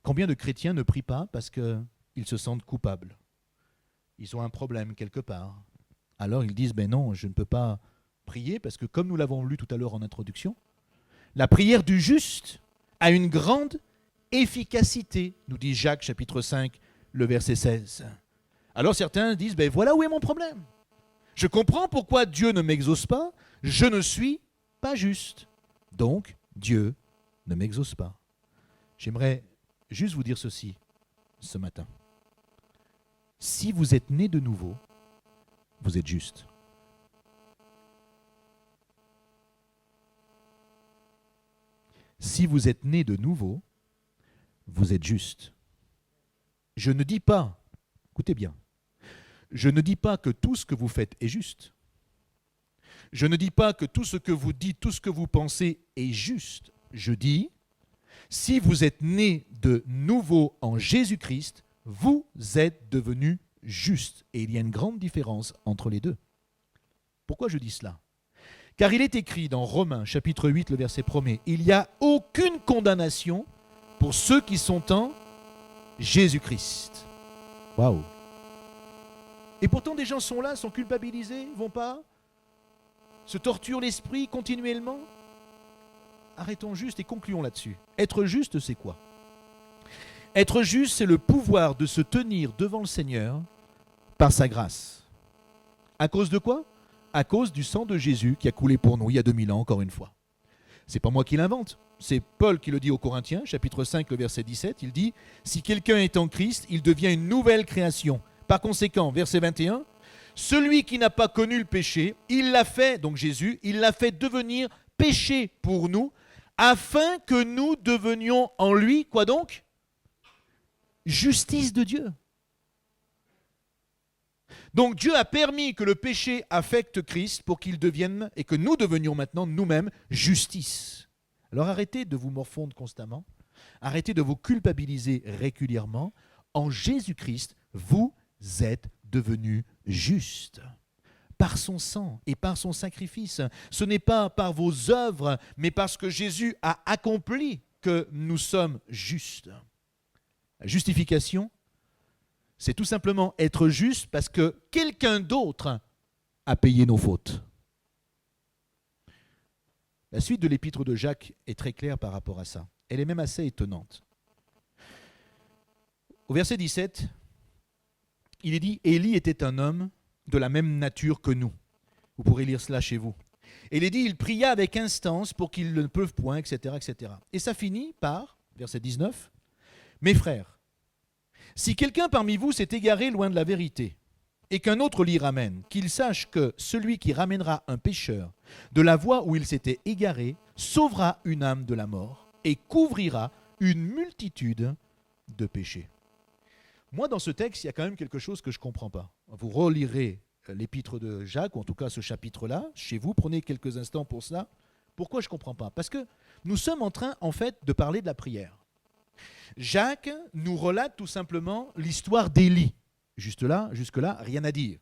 Combien de chrétiens ne prient pas parce qu'ils se sentent coupables? Ils ont un problème quelque part. Alors ils disent, ben non, je ne peux pas prier parce que comme nous l'avons lu tout à l'heure en introduction, la prière du juste a une grande efficacité, nous dit Jacques chapitre 5, le verset 16. Alors certains disent, ben voilà où est mon problème. Je comprends pourquoi Dieu ne m'exauce pas, je ne suis pas juste. Donc, Dieu ne m'exauce pas. J'aimerais juste vous dire ceci ce matin. Si vous êtes né de nouveau, vous êtes juste. Si vous êtes né de nouveau, vous êtes juste. Je ne dis pas, écoutez bien, je ne dis pas que tout ce que vous faites est juste. Je ne dis pas que tout ce que vous dites, tout ce que vous pensez est juste. Je dis, si vous êtes né de nouveau en Jésus-Christ, vous êtes devenu juste. Et il y a une grande différence entre les deux. Pourquoi je dis cela? Car il est écrit dans Romains chapitre 8, le verset 1er, « Il n'y a aucune condamnation pour ceux qui sont en Jésus-Christ. » Waouh! Et pourtant des gens sont là, sont culpabilisés, ne vont pas, se torturent l'esprit continuellement. Arrêtons juste et concluons là-dessus. Être juste, c'est quoi? Être juste, c'est le pouvoir de se tenir devant le Seigneur par sa grâce. À cause de quoi? À cause du sang de Jésus qui a coulé pour nous il y a 2000 ans, encore une fois. C'est pas moi qui l'invente. C'est Paul qui le dit aux Corinthiens, chapitre 5, le verset 17. Il dit « Si quelqu'un est en Christ, il devient une nouvelle création. » Par conséquent, verset 21, « Celui qui n'a pas connu le péché, il l'a fait, donc Jésus, il l'a fait devenir péché pour nous, afin que nous devenions en lui, quoi donc? Justice de Dieu. » Donc Dieu a permis que le péché affecte Christ pour qu'il devienne, et que nous devenions maintenant nous-mêmes justice. Alors arrêtez de vous morfondre constamment, arrêtez de vous culpabiliser régulièrement. En Jésus-Christ, vous êtes devenus justes par son sang et par son sacrifice. Ce n'est pas par vos œuvres, mais parce que Jésus a accompli que nous sommes justes. La justification, c'est tout simplement être juste parce que quelqu'un d'autre a payé nos fautes. La suite de l'épître de Jacques est très claire par rapport à ça. Elle est même assez étonnante. Au verset 17, il est dit « Élie était un homme de la même nature que nous. » Vous pourrez lire cela chez vous. Et il est dit « Il pria avec instance pour qu'il ne pleuve point, etc. etc. » Et ça finit par, verset 19, « Mes frères, si quelqu'un parmi vous s'est égaré loin de la vérité, et qu'un autre l'y ramène, qu'il sache que celui qui ramènera un pécheur de la voie où il s'était égaré sauvera une âme de la mort et couvrira une multitude de péchés. » Moi, dans ce texte, il y a quand même quelque chose que je ne comprends pas. Vous relirez l'épître de Jacques, ou en tout cas ce chapitre-là, chez vous, prenez quelques instants pour cela. Pourquoi je ne comprends pas? Parce que nous sommes en train, en fait, de parler de la prière. Jacques nous relate tout simplement l'histoire d'Élie. Jusque-là, rien à dire.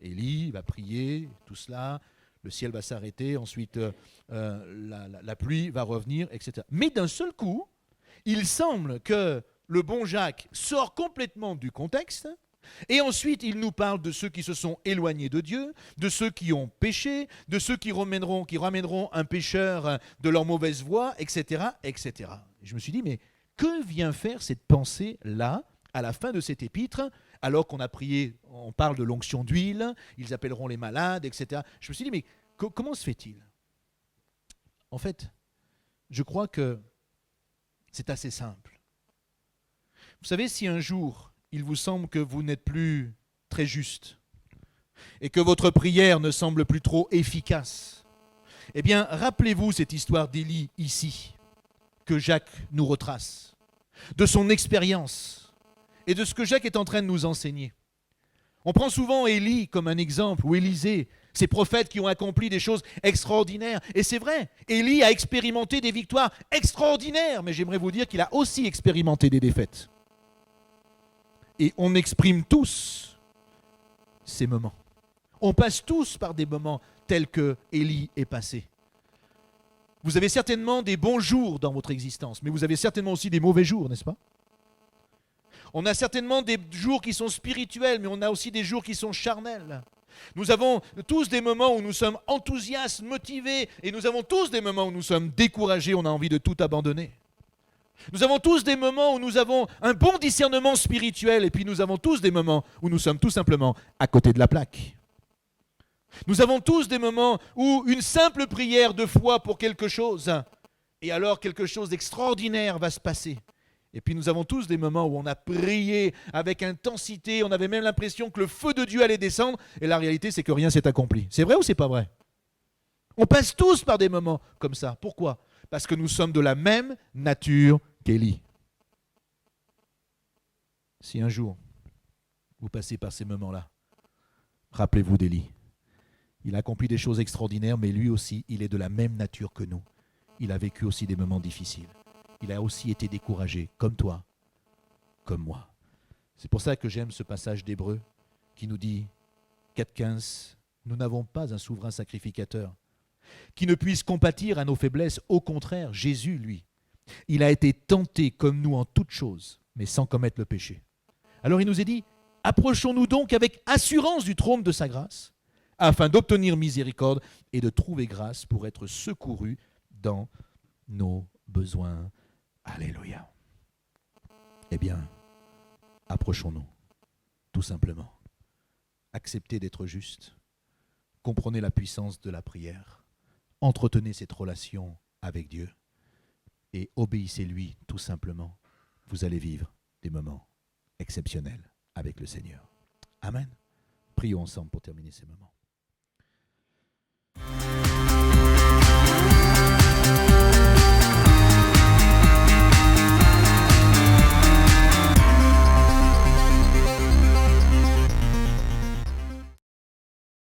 Élie va prier, tout cela, le ciel va s'arrêter, ensuite la pluie va revenir, etc. Mais d'un seul coup, il semble que le bon Jacques sort complètement du contexte, et ensuite il nous parle de ceux qui se sont éloignés de Dieu, de ceux qui ont péché, de ceux qui ramèneront un pécheur de leur mauvaise voie, etc., etc. Je me suis dit, mais que vient faire cette pensée-là à la fin de cet épître, alors qu'on a prié, on parle de l'onction d'huile, ils appelleront les malades, etc. Je me suis dit, mais comment se fait-il? En fait, je crois que c'est assez simple. Vous savez, si un jour, il vous semble que vous n'êtes plus très juste et que votre prière ne semble plus trop efficace, eh bien, rappelez-vous cette histoire d'Élie ici, que Jacques nous retrace, de son expérience et de ce que Jacques est en train de nous enseigner. On prend souvent Élie comme un exemple, ou Élisée, ces prophètes qui ont accompli des choses extraordinaires. Et c'est vrai, Élie a expérimenté des victoires extraordinaires, mais j'aimerais vous dire qu'il a aussi expérimenté des défaites. Et on exprime tous ces moments. On passe tous par des moments tels que Élie est passé. Vous avez certainement des bons jours dans votre existence, mais vous avez certainement aussi des mauvais jours, n'est-ce pas? On a certainement des jours qui sont spirituels, mais on a aussi des jours qui sont charnels. Nous avons tous des moments où nous sommes enthousiastes, motivés, et nous avons tous des moments où nous sommes découragés, on a envie de tout abandonner. Nous avons tous des moments où nous avons un bon discernement spirituel, et puis nous avons tous des moments où nous sommes tout simplement à côté de la plaque. Nous avons tous des moments où une simple prière de foi pour quelque chose, et alors quelque chose d'extraordinaire va se passer. Et puis nous avons tous des moments où on a prié avec intensité, on avait même l'impression que le feu de Dieu allait descendre, et la réalité c'est que rien s'est accompli. C'est vrai ou c'est pas vrai? On passe tous par des moments comme ça. Pourquoi? Parce que nous sommes de la même nature qu'Élie. Si un jour vous passez par ces moments-là, rappelez-vous d'Élie. Il a accompli des choses extraordinaires, mais lui aussi, il est de la même nature que nous. Il a vécu aussi des moments difficiles. Il a aussi été découragé, comme toi, comme moi. C'est pour ça que j'aime ce passage d'Hébreux qui nous dit, 4,15, nous n'avons pas un souverain sacrificateur qui ne puisse compatir à nos faiblesses. Au contraire, Jésus, lui, il a été tenté comme nous en toutes choses, mais sans commettre le péché. Alors il nous est dit, approchons-nous donc avec assurance du trône de sa grâce, afin d'obtenir miséricorde et de trouver grâce pour être secourus dans nos besoins. Alléluia. Eh bien, approchons-nous, tout simplement. Acceptez d'être juste. Comprenez la puissance de la prière. Entretenez cette relation avec Dieu et obéissez-lui tout simplement. Vous allez vivre des moments exceptionnels avec le Seigneur. Amen. Prions ensemble pour terminer ces moments.